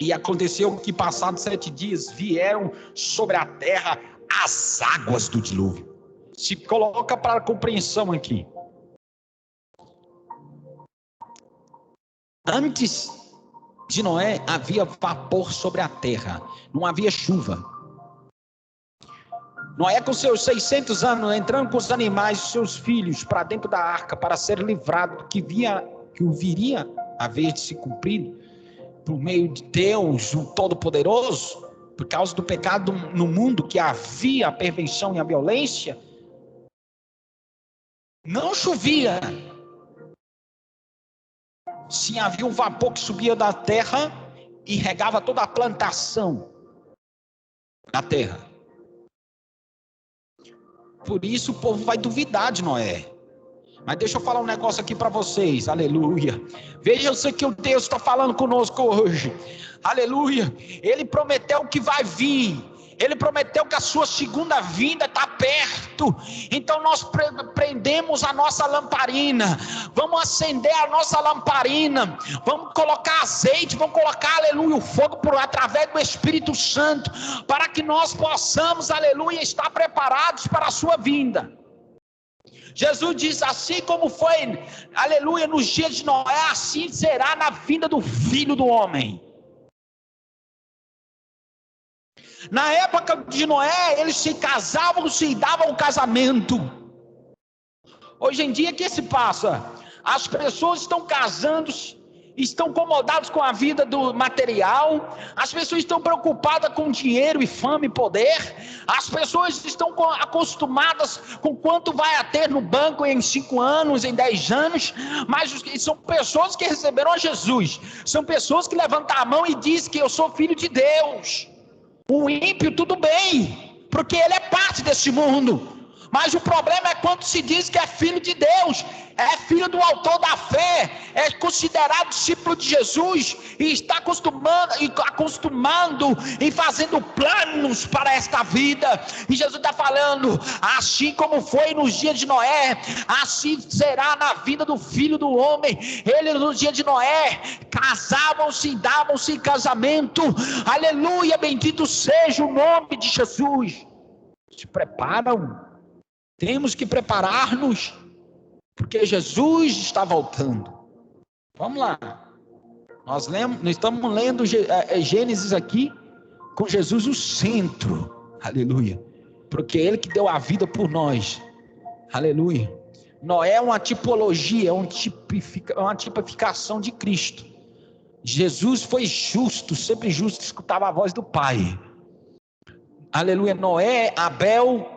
E aconteceu que passados 7 dias vieram sobre a terra as águas do dilúvio. Se coloca para a compreensão aqui. Antes de Noé havia vapor sobre a terra, não havia chuva. Noé com seus 600 anos, entrando com os animais, seus filhos, para dentro da arca, para ser livrado do que o viria a ver de se cumprir, por meio de Deus, o Todo-Poderoso, por causa do pecado no mundo, que havia a perversão e a violência, não chovia. Sim, havia um vapor que subia da terra e regava toda a plantação na terra. Por isso o povo vai duvidar de Noé. Mas deixa eu falar um negócio aqui para vocês, aleluia. Veja isso que o Deus está falando conosco hoje, aleluia. Ele prometeu que vai vir. Ele prometeu que a sua segunda vinda está perto. Então nós prendemos a nossa lamparina. Vamos acender a nossa lamparina. Vamos colocar azeite. Vamos colocar, aleluia, o fogo através do Espírito Santo. Para que nós possamos, aleluia, estar preparados para a sua vinda. Jesus diz, assim como foi, aleluia, nos dias de Noé, assim será na vinda do Filho do Homem. Na época de Noé, eles se casavam, se davam um casamento. Hoje em dia, o que se passa? As pessoas estão casando, estão incomodadas com a vida do material, as pessoas estão preocupadas com dinheiro e fama e poder, as pessoas estão acostumadas com quanto vai a ter no banco em 5 anos, em 10 anos, mas são pessoas que receberam a Jesus, são pessoas que levantam a mão e dizem que eu sou filho de Deus. O ímpio tudo bem, porque ele é parte desse mundo. Mas o problema é quando se diz que é filho de Deus, é filho do autor da fé, é considerado discípulo de Jesus e está acostumando e fazendo planos para esta vida. E Jesus está falando, assim como foi nos dias de Noé, assim será na vida do Filho do Homem. Ele nos dias de Noé, casavam-se, davam-se em casamento. Aleluia, bendito seja o nome de Jesus. Se preparam. Temos que preparar-nos, porque Jesus está voltando. Vamos lá. Nós estamos lendo Gênesis aqui, com Jesus no centro. Aleluia. Porque é Ele que deu a vida por nós. Aleluia. Noé é uma tipologia, é uma tipificação de Cristo. Jesus foi justo, sempre justo, escutava a voz do Pai. Aleluia. Noé, Abel,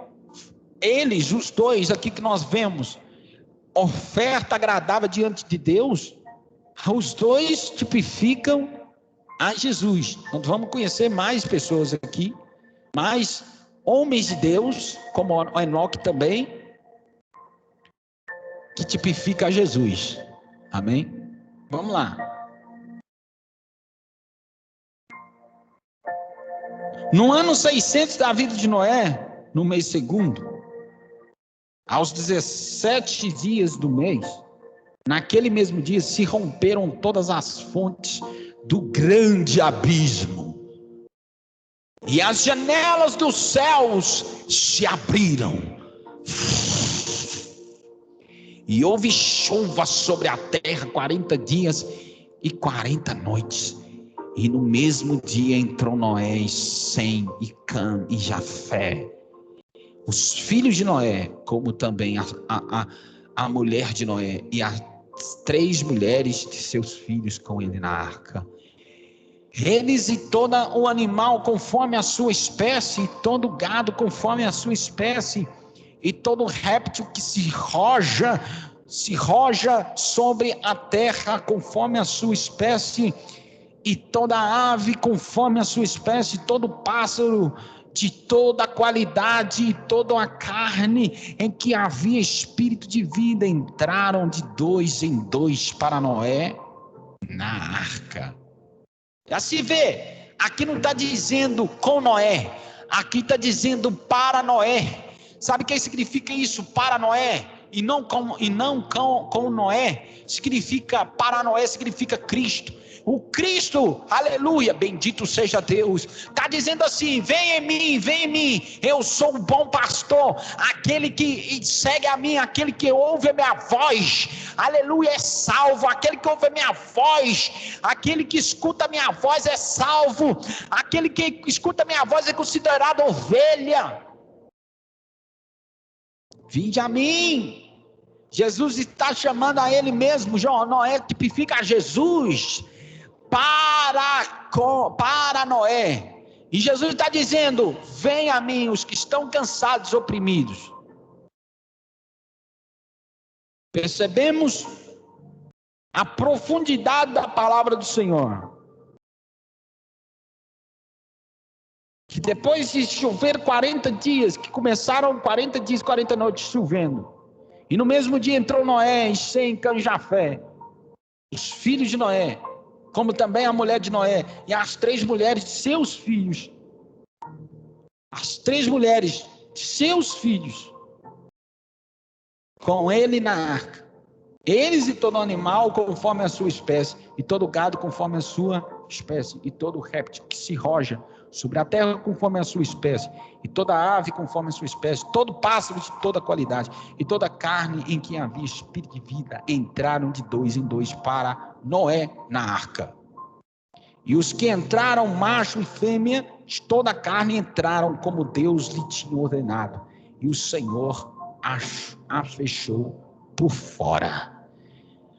eles, os dois aqui que nós vemos, oferta agradável diante de Deus, os dois tipificam a Jesus. Nós vamos conhecer mais pessoas aqui, mais homens de Deus, como Enoque também, que tipifica a Jesus. Amém? Vamos lá. No ano 600 da vida de Noé, no mês segundo, aos 17 dias do mês, naquele mesmo dia se romperam todas as fontes do grande abismo, e as janelas dos céus se abriram, e houve chuva sobre a terra 40 dias e 40 noites, e no mesmo dia entrou Noé, Sem e Cã e Jafé, os filhos de Noé, como também a mulher de Noé e as 3 mulheres de seus filhos com ele na arca. Eles e todo o animal conforme a sua espécie, e todo gado conforme a sua espécie, e todo réptil que se roja sobre a terra conforme a sua espécie, e toda ave conforme a sua espécie, todo pássaro de toda a qualidade e toda a carne em que havia espírito de vida, entraram de 2 em 2 para Noé na arca. Já se vê, aqui não está dizendo com Noé, aqui está dizendo para Noé. Sabe o que significa isso, para Noé? E não com Noé, significa, para Noé significa Cristo. O Cristo, aleluia, bendito seja Deus, está dizendo assim, vem em mim, eu sou o bom pastor, aquele que segue a mim, aquele que ouve a minha voz, aleluia, é salvo, aquele que ouve a minha voz, aquele que escuta a minha voz é salvo, aquele que escuta a minha voz é considerado ovelha. Vinde a mim. Jesus está chamando a ele mesmo. Noé tipifica a Jesus para Noé. E Jesus está dizendo, vem a mim os que estão cansados, oprimidos. Percebemos a profundidade da palavra do Senhor. Que depois de chover 40 dias, que começaram 40 dias, 40 noites chovendo, e no mesmo dia entrou Noé, Sem, Cã e Jafé, os filhos de Noé, como também a mulher de Noé, e as 3 mulheres de seus filhos, as 3 mulheres de seus filhos, com ele na arca, eles e todo animal conforme a sua espécie, e todo gado conforme a sua espécie, e todo réptil que se roja sobre a terra conforme a sua espécie, e toda ave conforme a sua espécie, todo pássaro de toda qualidade, e toda carne em que havia espírito de vida, entraram de 2 em 2 para Noé na arca. E os que entraram, macho e fêmea, de toda a carne entraram como Deus lhe tinha ordenado. E o Senhor a fechou por fora.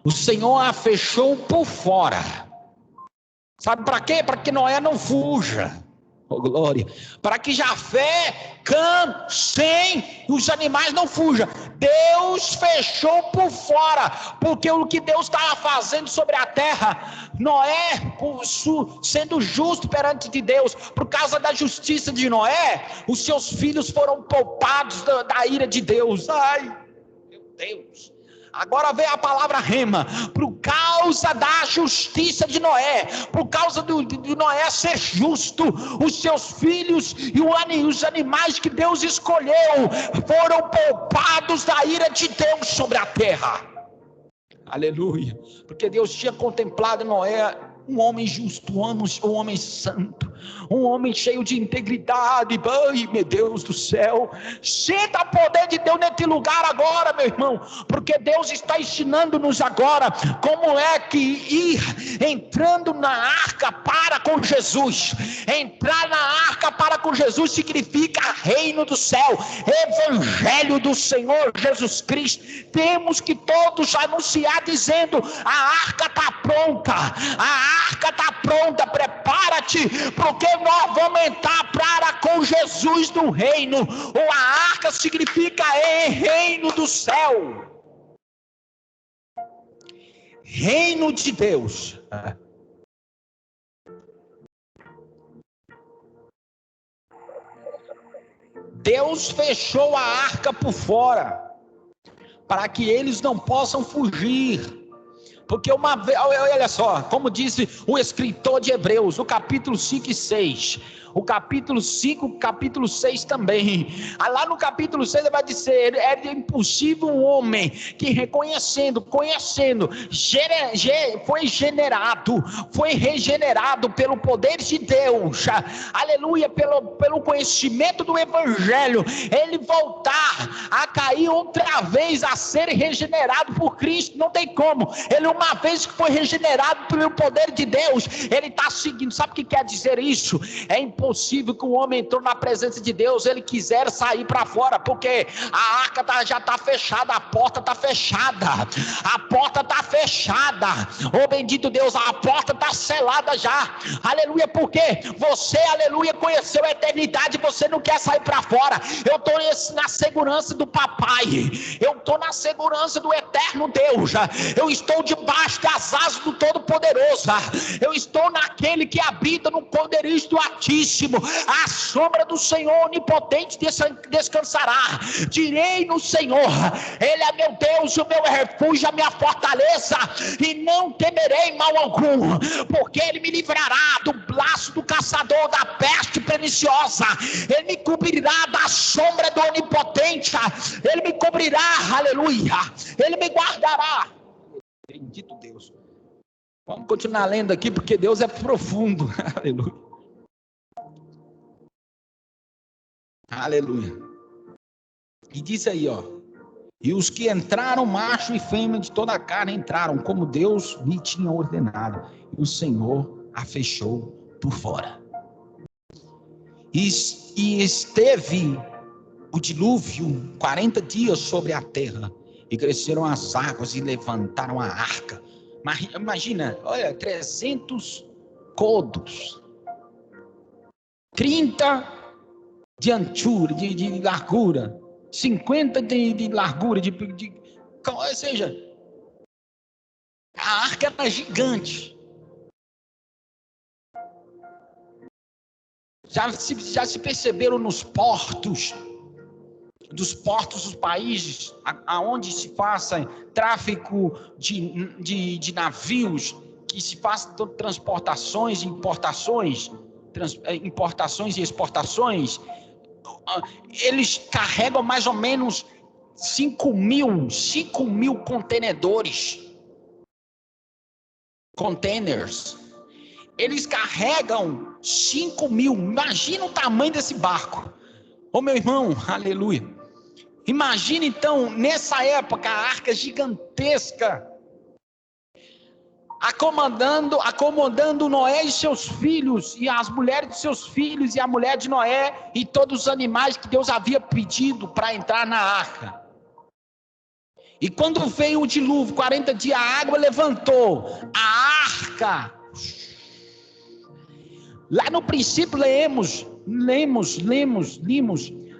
O Senhor a fechou por fora. Sabe para quê? Para que Noé não fuja. Oh, glória. Para que Jafé, Cã, Sem, os animais não fujam. Deus fechou por fora, porque o que Deus estava fazendo sobre a terra, Noé, sendo justo perante de Deus, por causa da justiça de Noé, os seus filhos foram poupados da ira de Deus. Ai, meu Deus. Agora vem a palavra rema, por causa da justiça de Noé, por causa de Noé ser justo, os seus filhos e os animais que Deus escolheu foram poupados da ira de Deus sobre a terra. Aleluia, porque Deus tinha contemplado Noé, um homem justo, um homem santo, um homem cheio de integridade. Ai, meu Deus do céu, sinta o poder de Deus nesse lugar agora, meu irmão, porque Deus está ensinando-nos agora como é que ir entrando na arca para com Jesus. Entrar na arca para com Jesus significa reino do céu, evangelho do Senhor Jesus Cristo. Temos que todos anunciar dizendo: a arca está pronta, a arca está pronta, prepara-te, porque nós vamos entrar para com Jesus no reino. Ou a arca significa reino do céu, reino de Deus. Deus fechou a arca por fora, para que eles não possam fugir. Porque uma vez, olha só, como disse o escritor de Hebreus, no capítulo 5 e 6, o capítulo 5, capítulo 6 também, lá no capítulo 6 ele vai dizer: é impossível um homem que conhecendo, foi regenerado pelo poder de Deus, aleluia, pelo conhecimento do evangelho, ele voltar a cair outra vez, a ser regenerado por Cristo. Não tem como. Ele, uma vez que foi regenerado pelo poder de Deus, ele está seguindo. Sabe o que quer dizer isso? É impossível que um homem entrou na presença de Deus, ele quiser sair para fora, porque a arca já está fechada, a porta está fechada, oh bendito Deus, a porta está selada já, aleluia, porque você, aleluia, conheceu a eternidade, você não quer sair para fora. Eu estou na segurança do papai, eu estou na segurança do eterno Deus, eu estou debaixo das asas do Todo-Poderoso, eu estou naquele que habita no esconderijo do Altíssimo. A sombra do Senhor onipotente descansará. Direi no Senhor: Ele é meu Deus, o meu refúgio, a minha fortaleza, e não temerei mal algum, porque Ele me livrará do laço do caçador, da peste perniciosa. Ele me cobrirá da sombra do onipotente, Ele me cobrirá, aleluia, Ele me guardará. Bendito Deus. Vamos continuar lendo aqui, porque Deus é profundo. Aleluia. Aleluia. E diz aí, ó: e os que entraram, macho e fêmea de toda a carne, entraram como Deus lhe tinha ordenado, e o Senhor a fechou por fora. E esteve o dilúvio 40 dias sobre a terra, e cresceram as águas e levantaram a arca. Imagina, olha, 300 côvados, 30 de altura, de largura, 50 de largura, ou seja, a arca era gigante. Já se perceberam nos portos, dos países aonde se faça tráfico de navios, que se façam transportações e importações e exportações, eles carregam mais ou menos 5 mil containers. Eles carregam 5.000. Imagina o tamanho desse barco. Ô meu irmão, aleluia. Imagina então, nessa época, a arca gigantesca, acomodando Noé e seus filhos, e as mulheres de seus filhos, e a mulher de Noé, e todos os animais que Deus havia pedido para entrar na arca. E quando veio o dilúvio, 40 dias, a água levantou, a arca. Lá no princípio lemos,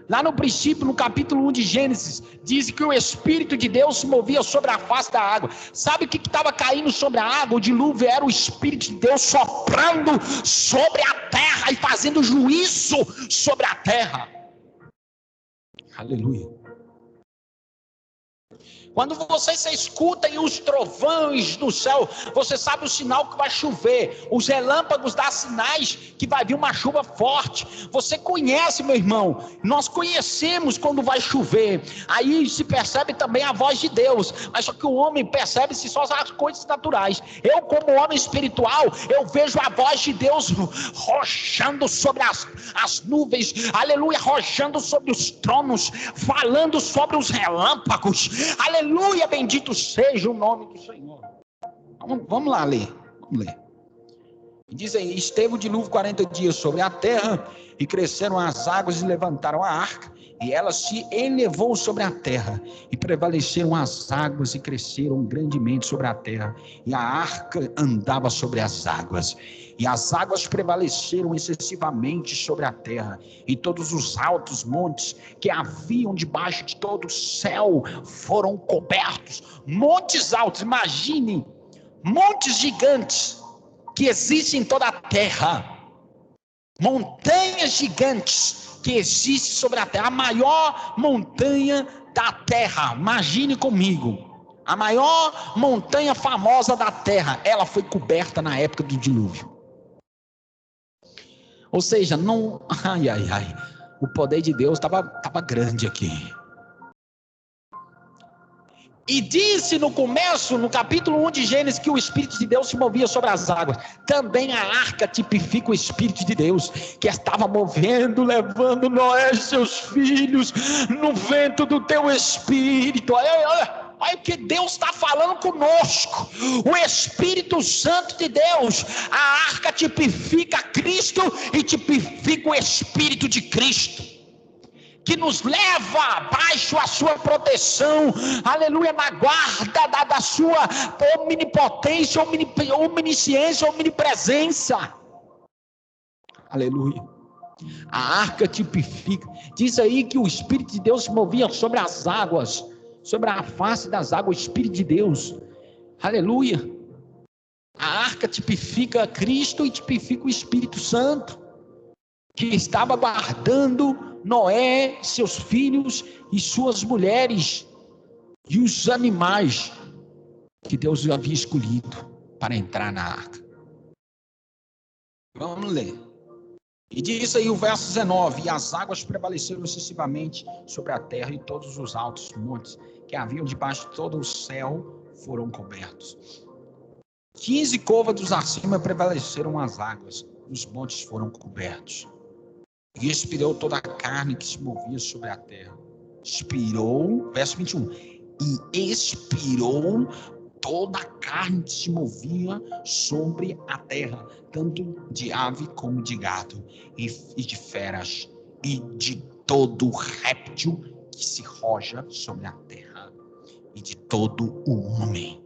lá no princípio, no capítulo 1 de Gênesis, diz que o Espírito de Deus se movia sobre a face da água. Sabe o que estava caindo sobre a água? O dilúvio era o Espírito de Deus soprando sobre a terra e fazendo juízo sobre a terra. Aleluia. Quando você escuta os trovões no céu, você sabe o sinal que vai chover. Os relâmpagos dão sinais que vai vir uma chuva forte. Você conhece, meu irmão, nós conhecemos quando vai chover. Aí se percebe também a voz de Deus. Mas só que o homem percebe-se só as coisas naturais. Eu, como homem espiritual, eu vejo a voz de Deus rochando sobre as nuvens. Aleluia, rochando sobre os tronos, falando sobre os relâmpagos. Aleluia, bendito seja o nome do Senhor. Vamos lá ler. Vamos ler. Diz aí: esteve o dilúvio 40 dias sobre a terra, e cresceram as águas e levantaram a arca, e ela se elevou sobre a terra, e prevaleceram as águas e cresceram grandemente sobre a terra, e a arca andava sobre as águas. E as águas prevaleceram excessivamente sobre a terra, e todos os altos montes que haviam debaixo de todo o céu foram cobertos. Montes altos, imagine, montes gigantes que existem em toda a terra, montanhas gigantes que existem sobre a terra. A maior montanha da terra, imagine comigo, a maior montanha famosa da terra, ela foi coberta na época do dilúvio. Ou seja, não, o poder de Deus estava grande aqui. E disse no começo, no capítulo 1 de Gênesis, que o Espírito de Deus se movia sobre as águas. Também a arca tipifica o Espírito de Deus, que estava movendo, levando Noé e seus filhos no vento do teu Espírito. Olha o que Deus está falando conosco. O Espírito Santo de Deus. A arca tipifica Cristo e tipifica o Espírito de Cristo, que nos leva abaixo a sua proteção, aleluia, na guarda da sua omnipotência, omnisciência, omnipresença, aleluia. A arca tipifica, diz aí que o Espírito de Deus se movia sobre as águas, sobre a face das águas, o Espírito de Deus, aleluia. A arca tipifica Cristo e tipifica o Espírito Santo, que estava guardando Noé, seus filhos e suas mulheres e os animais que Deus havia escolhido para entrar na arca. Vamos ler. E diz aí o verso 19: e as águas prevaleceram excessivamente sobre a terra, e todos os altos montes que haviam debaixo de todo o céu foram cobertos. 15 côvados acima prevaleceram as águas, os montes foram cobertos. E expirou toda a carne que se movia sobre a terra. Expirou, verso 21. E expirou toda a carne que se movia sobre a terra, tanto de ave como de gado, e de feras, e de todo réptil que se roja sobre a terra, e de todo o homem.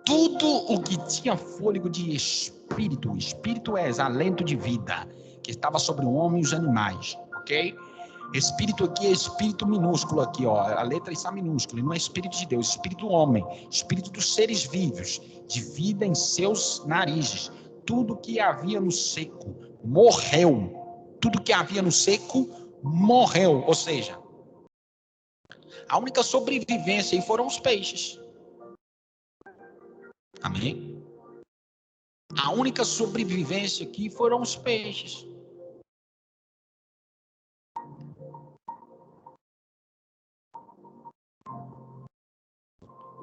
Tudo o que tinha fôlego de espírito, espírito é alento de vida, que estava sobre o homem e os animais, ok? Espírito aqui é espírito minúsculo aqui, ó. A letra está minúscula, não é espírito de Deus, espírito do homem, espírito dos seres vivos, de vida em seus narizes. Tudo que havia no seco morreu. Tudo que havia no seco morreu, ou seja, a única sobrevivência aí foram os peixes. Amém? A única sobrevivência aqui foram os peixes.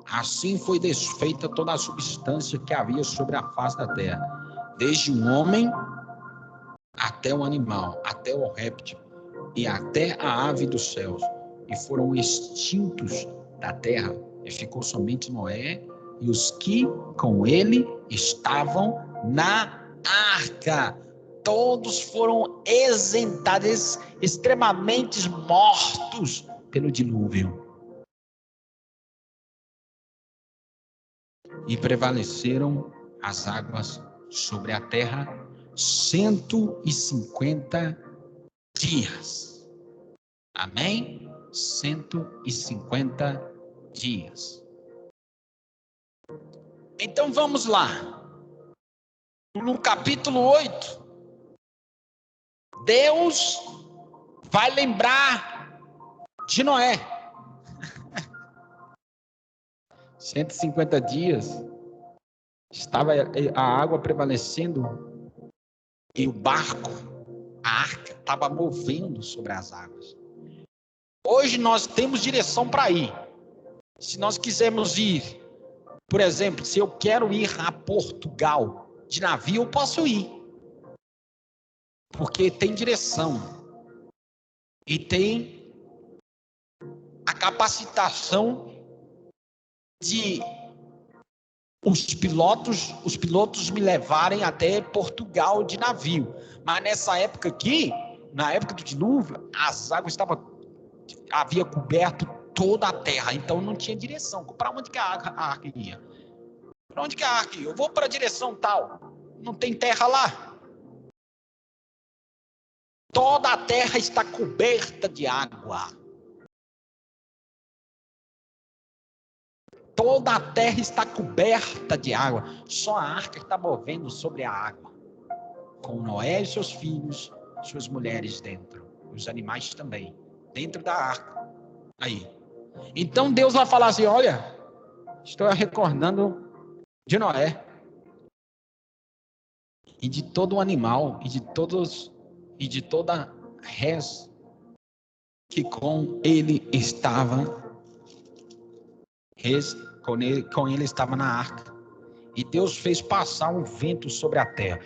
Assim foi desfeita toda a substância que havia sobre a face da terra. desde o homem até o animal, até o réptil e até a ave dos céus, e foram extintos da terra, e ficou somente Noé e os que com ele estavam na arca. Todos foram isentados, extremamente mortos pelo dilúvio. E prevaleceram as águas sobre a terra 150 dias. Amém? 150 dias. Então vamos lá. No capítulo 8, Deus vai lembrar de Noé. 150 dias. Estava a água prevalecendo e o barco, a arca, estava movendo sobre as águas. Hoje nós temos direção para ir. Se nós quisermos ir, por exemplo, se eu quero ir a Portugal de navio, eu posso ir. Porque tem direção. E tem a capacitação de os pilotos me levarem até Portugal de navio. Mas nessa época aqui, na época do dilúvio, as águas havia coberto toda a terra, então não tinha direção. Para onde que a arca ia? Para onde que a arca ia? Eu vou para a direção tal. Não tem terra lá. Toda a terra está coberta de água. Toda a terra está coberta de água. Só a arca está movendo sobre a água. Com Noé e seus filhos, suas mulheres dentro. Os animais também. Dentro da arca. Aí. Então Deus vai falar assim, olha, estou recordando de Noé. E de todo animal, e de toda res que com ele estava. Com ele estava na arca. E Deus fez passar um vento sobre a terra.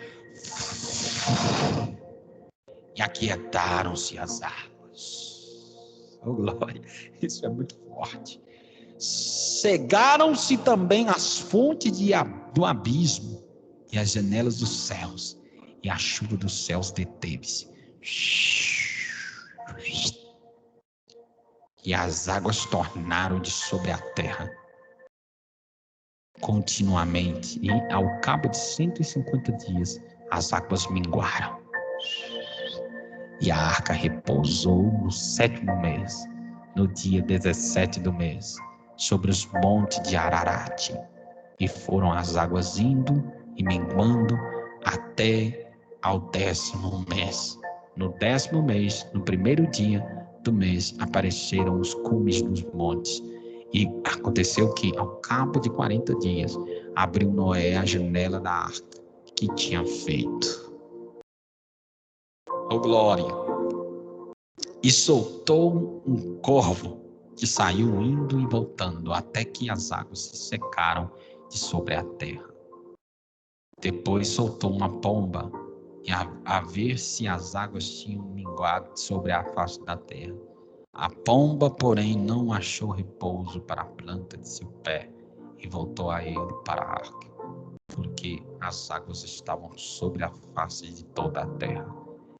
E aquietaram-se as águas. Oh, glória! Isso é muito forte. Cegaram-se também as fontes do abismo e as janelas dos céus. E a chuva dos céus deteve-se. E as águas tornaram de sobre a terra continuamente, e ao cabo de 150 dias, as águas minguaram. E a arca repousou no 7º mês, no dia 17 do mês, sobre os montes de Ararat. E foram as águas indo e minguando até ao 10º mês. No 10º mês, no primeiro dia do mês, apareceram os cumes dos montes. E aconteceu que, ao cabo de 40 dias, abriu Noé a janela da arca que tinha feito. Oh, glória! E soltou um corvo que saiu indo e voltando, até que as águas se secaram de sobre a terra. Depois soltou uma pomba, e a ver se as águas tinham minguado sobre a face da terra. A pomba, porém, não achou repouso para a planta de seu pé, e voltou a ele para a arca, porque as águas estavam sobre a face de toda a terra.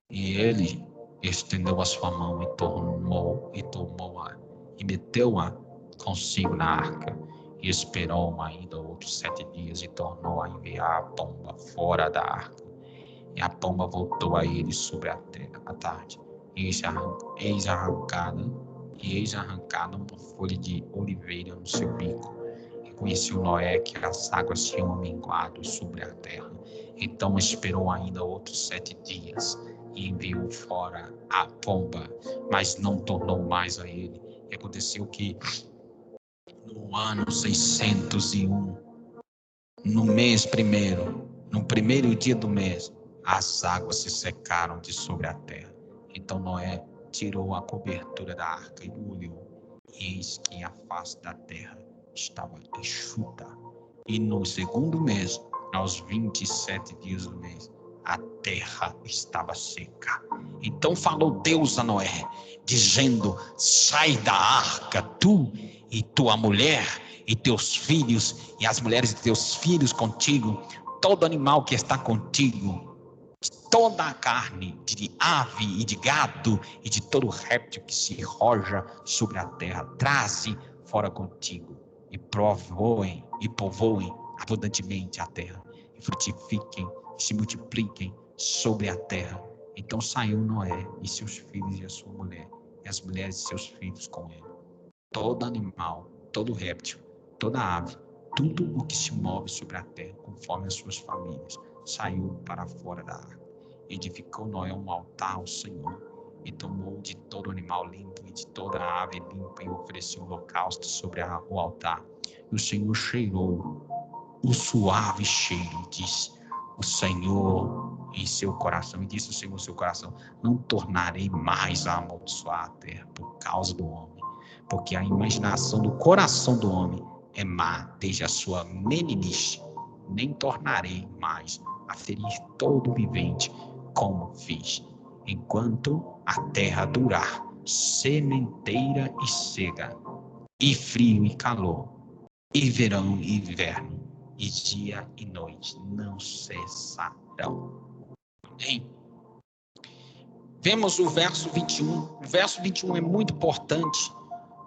E ele estendeu a sua mão e tomou-a, e meteu-a consigo na arca, e esperou ainda outros 7 dias, e tornou a enviar a pomba fora da arca. E a pomba voltou a ele sobre a terra à tarde, eis arrancada uma folha de oliveira no seu bico. E conheceu Noé que as águas tinham minguado sobre a terra. Então esperou ainda outros 7 dias, e enviou fora a pomba, mas não tornou mais a ele. E aconteceu que no ano 601, no mês primeiro, no primeiro dia do mês, as águas se secaram de sobre a terra. Então Noé tirou a cobertura da arca e olhou, e eis que a face da terra estava enxuta. E no segundo mês, aos 27 dias do mês, a terra estava seca. Então falou Deus a Noé, dizendo: sai da arca, tu e tua mulher, e teus filhos, e as mulheres de teus filhos contigo, todo animal que está contigo, toda a carne de ave e de gado, e de todo réptil que se roja sobre a terra, traze fora contigo, e povoem abundantemente a terra, e frutifiquem, e se multipliquem sobre a terra. Então saiu Noé e seus filhos e a sua mulher, e as mulheres de seus filhos com ele. Todo animal, todo réptil, toda ave, tudo o que se move sobre a terra, conforme as suas famílias, saiu para fora da arca. Edificou Noé um altar ao Senhor, e tomou de todo animal limpo e de toda ave limpa, e ofereceu holocausto sobre o altar. E o Senhor cheirou o suave cheiro, disse o Senhor em seu coração, e disse o Senhor em seu coração: não tornarei mais a amaldiçoar a terra por causa do homem, porque a imaginação do coração do homem é má desde a sua meninice, nem tornarei mais a ferir todo vivente, como fiz, enquanto a terra durar, sementeira e cega, e frio e calor, e verão e inverno, e dia e noite não cessarão. Amém? Vemos o verso 21. O verso 21 é muito importante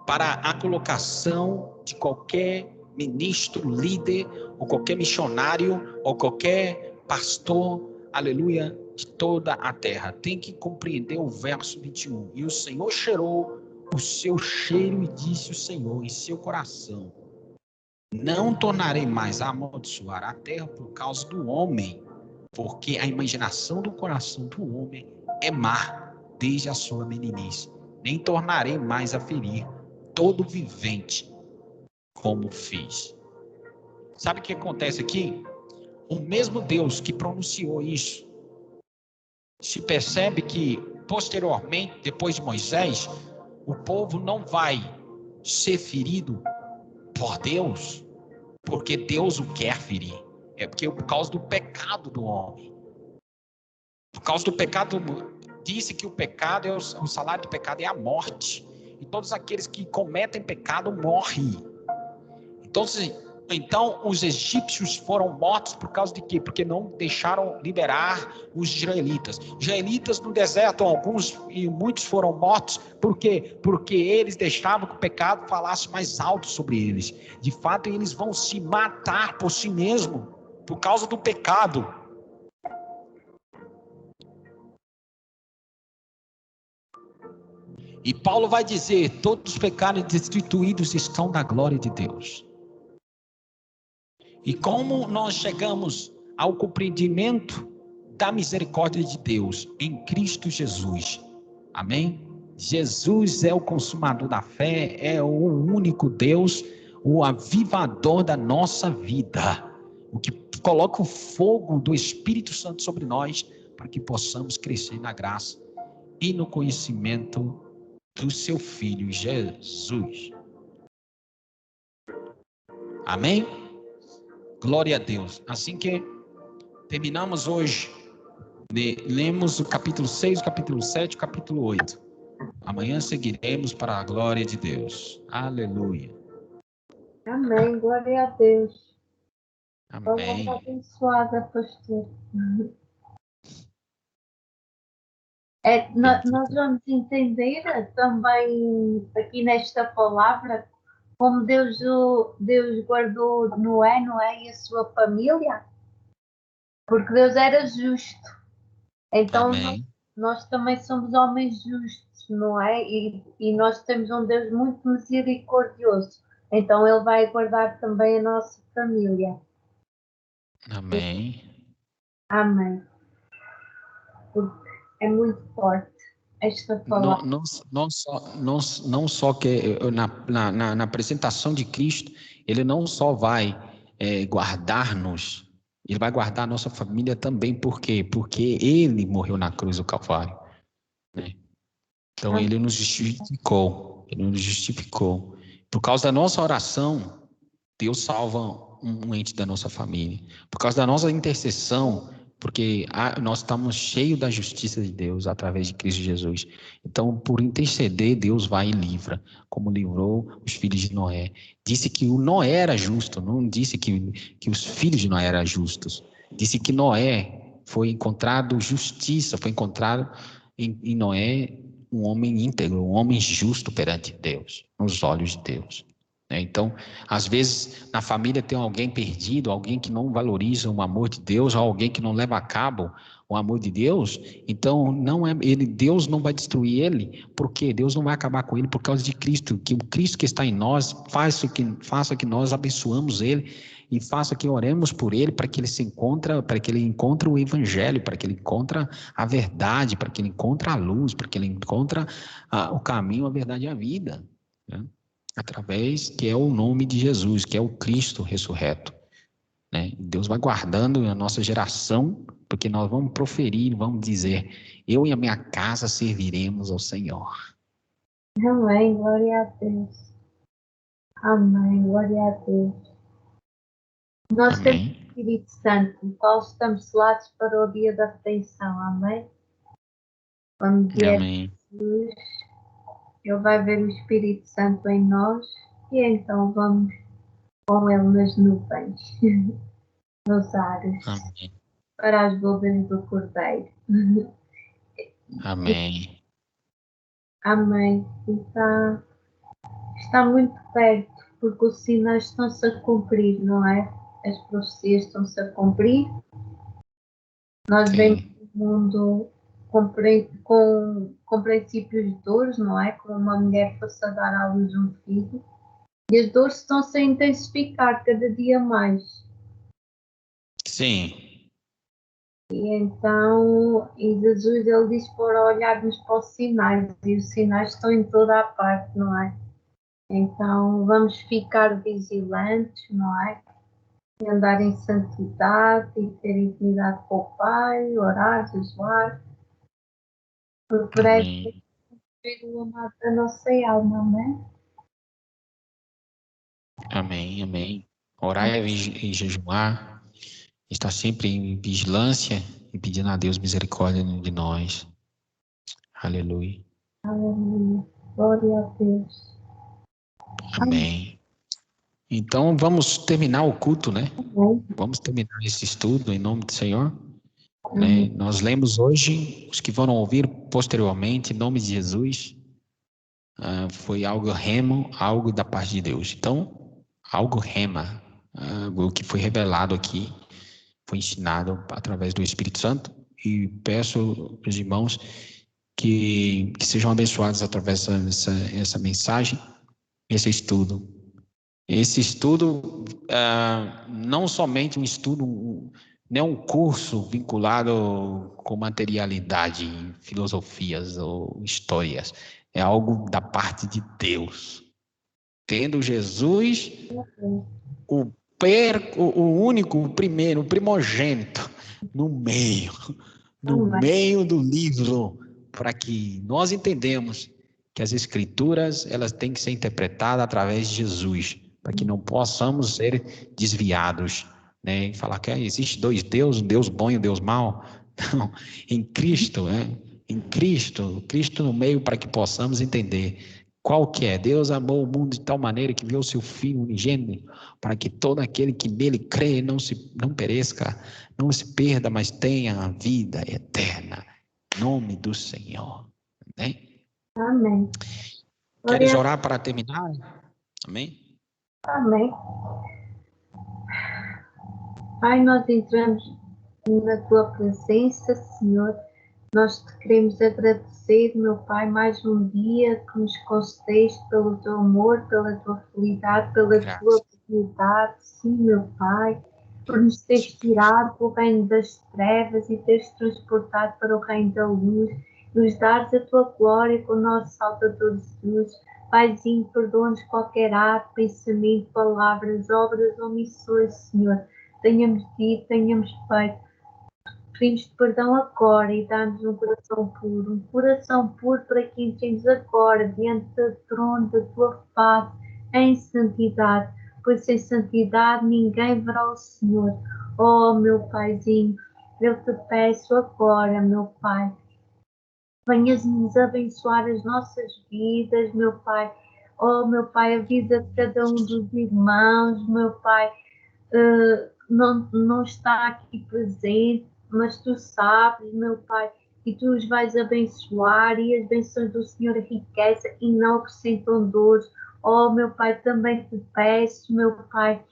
para a colocação de qualquer ministro, líder, ou qualquer missionário, ou qualquer pastor, aleluia, de toda a terra. Tem que compreender o verso 21. E o Senhor cheirou o seu cheiro, e disse o Senhor em seu coração: não tornarei mais a amaldiçoar a terra por causa do homem, porque a imaginação do coração do homem é má desde a sua meninice. Nem tornarei mais a ferir todo vivente, como fiz. Sabe o que acontece aqui? O mesmo Deus que pronunciou isso, se percebe que posteriormente, depois de Moisés, o povo não vai ser ferido por Deus, porque Deus o quer ferir. É porque por causa do pecado do homem. Por causa do pecado, disse que o pecado, o salário do pecado é a morte. E todos aqueles que cometem pecado morrem. Então os egípcios foram mortos por causa de quê? Porque não deixaram liberar os israelitas. Israelitas no deserto, alguns e muitos foram mortos. Por quê? Porque eles deixavam que o pecado falasse mais alto sobre eles. De fato, eles vão se matar por si mesmos, por causa do pecado. E Paulo vai dizer: todos os pecados destituídos estão da glória de Deus. E como nós chegamos ao compreendimento da misericórdia de Deus em Cristo Jesus? Amém? Jesus é o consumador da fé, é o único Deus, o avivador da nossa vida, o que coloca o fogo do Espírito Santo sobre nós, para que possamos crescer na graça e no conhecimento do seu Filho Jesus. Amém? Glória a Deus. Assim que terminamos hoje, lemos o capítulo 6, o capítulo 7, o capítulo 8. Amanhã seguiremos para a glória de Deus. Aleluia. Amém. Glória a Deus. Amém. Palavra abençoada, pastor. Nós vamos entender também aqui nesta palavra como Deus guardou Noé e a sua família, porque Deus era justo. Então nós também somos homens justos, não é? E nós temos um Deus muito misericordioso. Então Ele vai guardar também a nossa família. Amém. Amém. Porque é muito forte esta palavra. Não só que na apresentação de Cristo, Ele não só vai guardar-nos, Ele vai guardar a nossa família também. Por quê? Porque Ele morreu na cruz do Calvário, né? Então Ele nos justificou. Ele nos justificou. Por causa da nossa oração, Deus salva um ente da nossa família. Por causa da nossa intercessão, porque nós estamos cheios da justiça de Deus através de Cristo Jesus. Então, por interceder, Deus vai e livra, como livrou os filhos de Noé. Disse que o Noé era justo, não disse que os filhos de Noé eram justos. Disse que Noé foi encontrado justiça, foi encontrado em Noé um homem íntegro, um homem justo perante Deus, nos olhos de Deus. Então, às vezes, na família tem alguém perdido, alguém que não valoriza o amor de Deus, ou alguém que não leva a cabo o amor de Deus. Então, Deus não vai destruir ele, porque Deus não vai acabar com ele por causa de Cristo, que o Cristo que está em nós faça que nós abençoamos ele e faça que oremos por ele para que ele encontre o evangelho, para que ele encontre a verdade, para que ele encontre a luz, para que ele encontre o caminho, a verdade e a vida, né? Através que é o nome de Jesus, que é o Cristo ressurreto, né? Deus vai guardando a nossa geração, porque nós vamos proferir, vamos dizer: eu e a minha casa serviremos ao Senhor. Amém, glória a Deus. Amém, glória a Deus. Nós temos o Espírito Santo, no qual estamos selados para o dia da redenção. Amém? Quando vier Jesus, Ele vai ver o Espírito Santo em nós e então vamos com Ele nas nuvens, nos ares, Amém. para as bodas do Cordeiro. Amém. Amém. Está muito perto, porque os sinais estão-se a cumprir, não é? As profecias estão-se a cumprir. Nós vemos o mundo com princípios de dores, não é? Como uma mulher fosse a dar à luz um filho. E as dores estão-se a intensificar cada dia mais. Sim. E então, Jesus, ele diz para olharmos para os sinais, e os sinais estão em toda a parte, não é? Então, vamos ficar vigilantes, não é? E andar em santidade e ter intimidade com o Pai, orar, jejuar, porque breve ver o amado da nossa alma, não é? Amém, amém. Orar e jejuar, estar sempre em vigilância e pedindo a Deus misericórdia de nós. Aleluia. Aleluia. Glória a Deus. Amém. Então, vamos terminar o culto, né? Amém. Vamos terminar esse estudo em nome do Senhor. Né? Nós lemos hoje, os que vão ouvir posteriormente, em nome de Jesus, foi algo rema, algo da parte de Deus. Então, algo rema, algo que foi revelado aqui, foi ensinado através do Espírito Santo, e peço aos irmãos que sejam abençoados através dessa mensagem, esse estudo. Esse estudo, não somente um estudo, não é um curso vinculado com materialidade, filosofias ou histórias, é algo da parte de Deus. Tendo Jesus, o único, o primeiro, o primogênito, no meio do livro, para que nós entendamos que as Escrituras, elas têm que ser interpretadas através de Jesus, para que não possamos ser desviados, né? E falar que existe dois deuses, um Deus bom e um Deus mau. Não, em Cristo, né? Em Cristo no meio, para que possamos entender qual que é. Deus amou o mundo de tal maneira que viu o seu Filho unigênito, para que todo aquele que nele crê não pereça, não se perda, mas tenha a vida eterna. Em nome do Senhor. Né? Amém. Queres orar para terminar? Amém? Amém. Pai, nós entramos na tua presença, Senhor. Nós te queremos agradecer, meu Pai, mais um dia que nos concedeste pelo teu amor, pela tua fidelidade, pela tua bondade, sim, meu Pai, por nos teres tirado do reino das trevas e teres transportado para o reino da luz, nos dares a tua glória com o nosso Salvador Jesus. Paizinho, perdoa-nos qualquer ato, pensamento, palavras, obras ou missões, Senhor, tenhamos dito, tenhamos feito. Pedimos-te perdão agora e dá-nos um coração puro para que entremos agora diante do trono da tua face, em santidade. pois sem santidade ninguém verá o Senhor. Oh, meu Paizinho, eu te peço agora, meu Pai, venhas-nos abençoar as nossas vidas, meu Pai. Oh, meu Pai, a vida de cada um dos irmãos, meu Pai, não está aqui presente, mas tu sabes, meu Pai, e tu os vais abençoar e as bênçãos do Senhor enriquecem e não acrescentam dores. Oh, meu Pai, também te peço, meu Pai,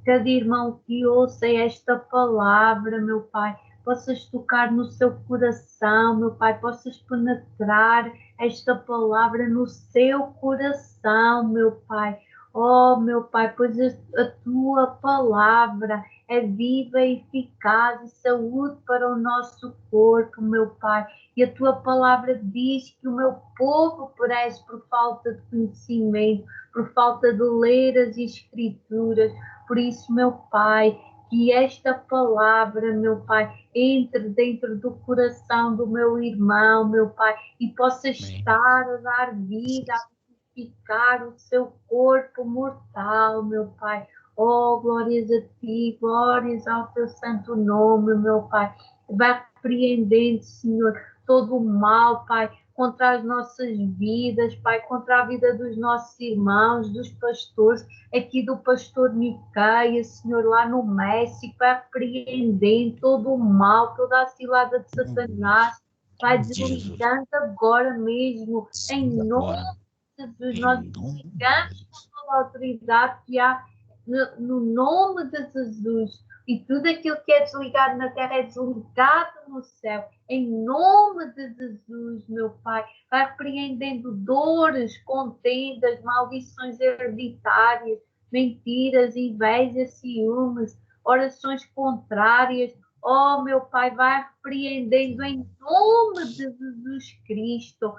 cada irmão que ouça esta palavra, meu Pai, possas tocar no seu coração, meu Pai, possas penetrar esta palavra no seu coração, meu Pai. Oh, meu Pai, pois a tua palavra é viva e eficaz e saúde para o nosso corpo, meu Pai. E a tua palavra diz que o meu povo perece por falta de conhecimento, por falta de ler as Escrituras. Por isso, meu Pai, que esta palavra, meu Pai, entre dentro do coração do meu irmão, meu Pai, e possa estar a dar vida, a vivificar o seu corpo mortal, meu Pai. Oh, glórias a ti, glórias ao teu santo nome, meu Pai. Vai repreendendo, Senhor, todo o mal, Pai, contra as nossas vidas, Pai, contra a vida dos nossos irmãos, dos pastores, aqui do pastor Micaia, Senhor, lá no México, vai repreendendo todo o mal, toda a cilada de Satanás, vai desligando agora mesmo, em nome de Jesus, nós desligamos toda a autoridade que há no nome de Jesus. E tudo aquilo que é desligado na terra é desligado no céu. Em nome de Jesus, meu Pai. Vai repreendendo dores, contendas, maldições hereditárias, mentiras, invejas, ciúmes, orações contrárias. Oh, meu Pai, vai repreendendo em nome de Jesus Cristo.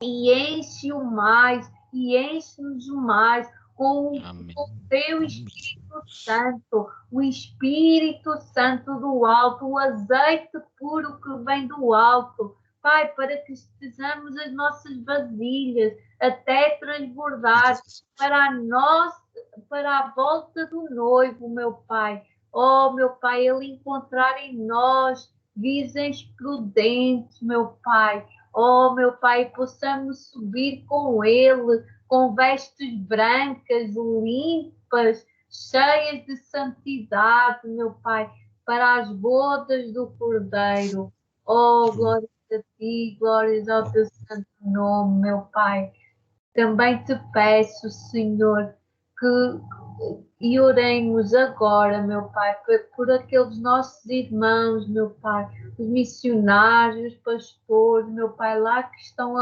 E enche-o mais, e enche-nos mais com o teu Espírito Santo, o Espírito Santo do alto, o azeite puro que vem do alto, Pai, para que estejamos as nossas vasilhas até transbordar para a volta do noivo, meu Pai. Oh, meu Pai, Ele encontrar em nós virgens prudentes, meu Pai. Oh, meu Pai, possamos subir com Ele, com vestes brancas, limpas, cheias de santidade, meu Pai, para as bodas do Cordeiro. Oh, glórias a Ti, glórias ao Teu santo nome, meu Pai. Também te peço, Senhor, e oremos agora, meu Pai, por aqueles nossos irmãos, meu Pai, os missionários, os pastores, meu Pai, lá que estão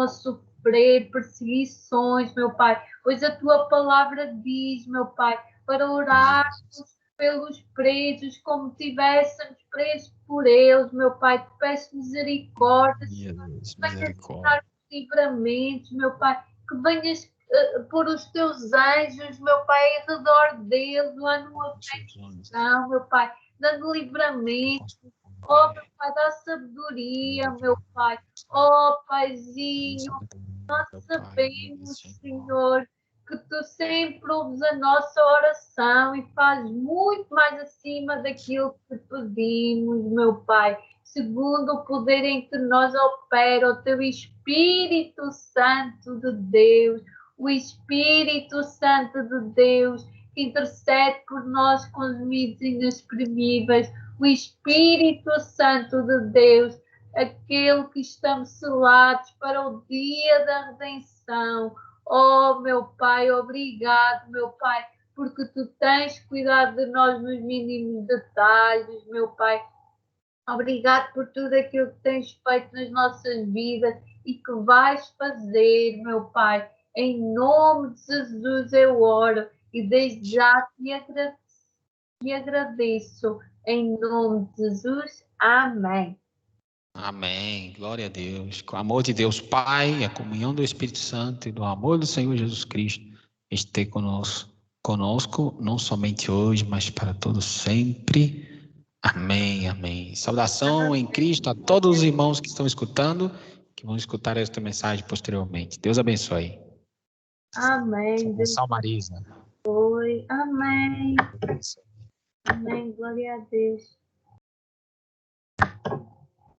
a sofrer perseguições, meu Pai, pois a Tua palavra diz, meu Pai, para orarmos pelos presos como tivéssemos presos por eles, meu Pai, te peço misericórdia, Senhor, livramentos, meu Pai, que venhas por os teus anjos, meu Pai, em redor deles, lá numa aflição, meu Pai, dando livramento. Oh, meu Pai, dá sabedoria, meu Pai. Oh, Paizinho, nós sabemos, Senhor, que Tu sempre ouves a nossa oração e fazes muito mais acima daquilo que pedimos, meu Pai. Segundo o poder em que nós opera o Teu Espírito Santo de Deus, o Espírito Santo de Deus que intercede por nós com gemidos inexprimíveis, o Espírito Santo de Deus, aquele que estamos selados para o dia da redenção. Oh, meu Pai, obrigado, meu Pai, porque Tu tens cuidado de nós nos mínimos detalhes, meu Pai. Obrigado por tudo aquilo que tens feito nas nossas vidas e que vais fazer, meu Pai. Em nome de Jesus eu oro e desde já te agradeço. Em nome de Jesus, amém. Amém. Glória a Deus. Com o amor de Deus Pai, a comunhão do Espírito Santo e do amor do Senhor Jesus Cristo esteja conosco, não somente hoje, mas para todos sempre. Amém, amém. Saudação em Cristo a todos os irmãos que estão escutando, que vão escutar esta mensagem posteriormente. Deus abençoe. Amém. Saudação, Marisa. foi. Amém. Amém. Glória a Deus.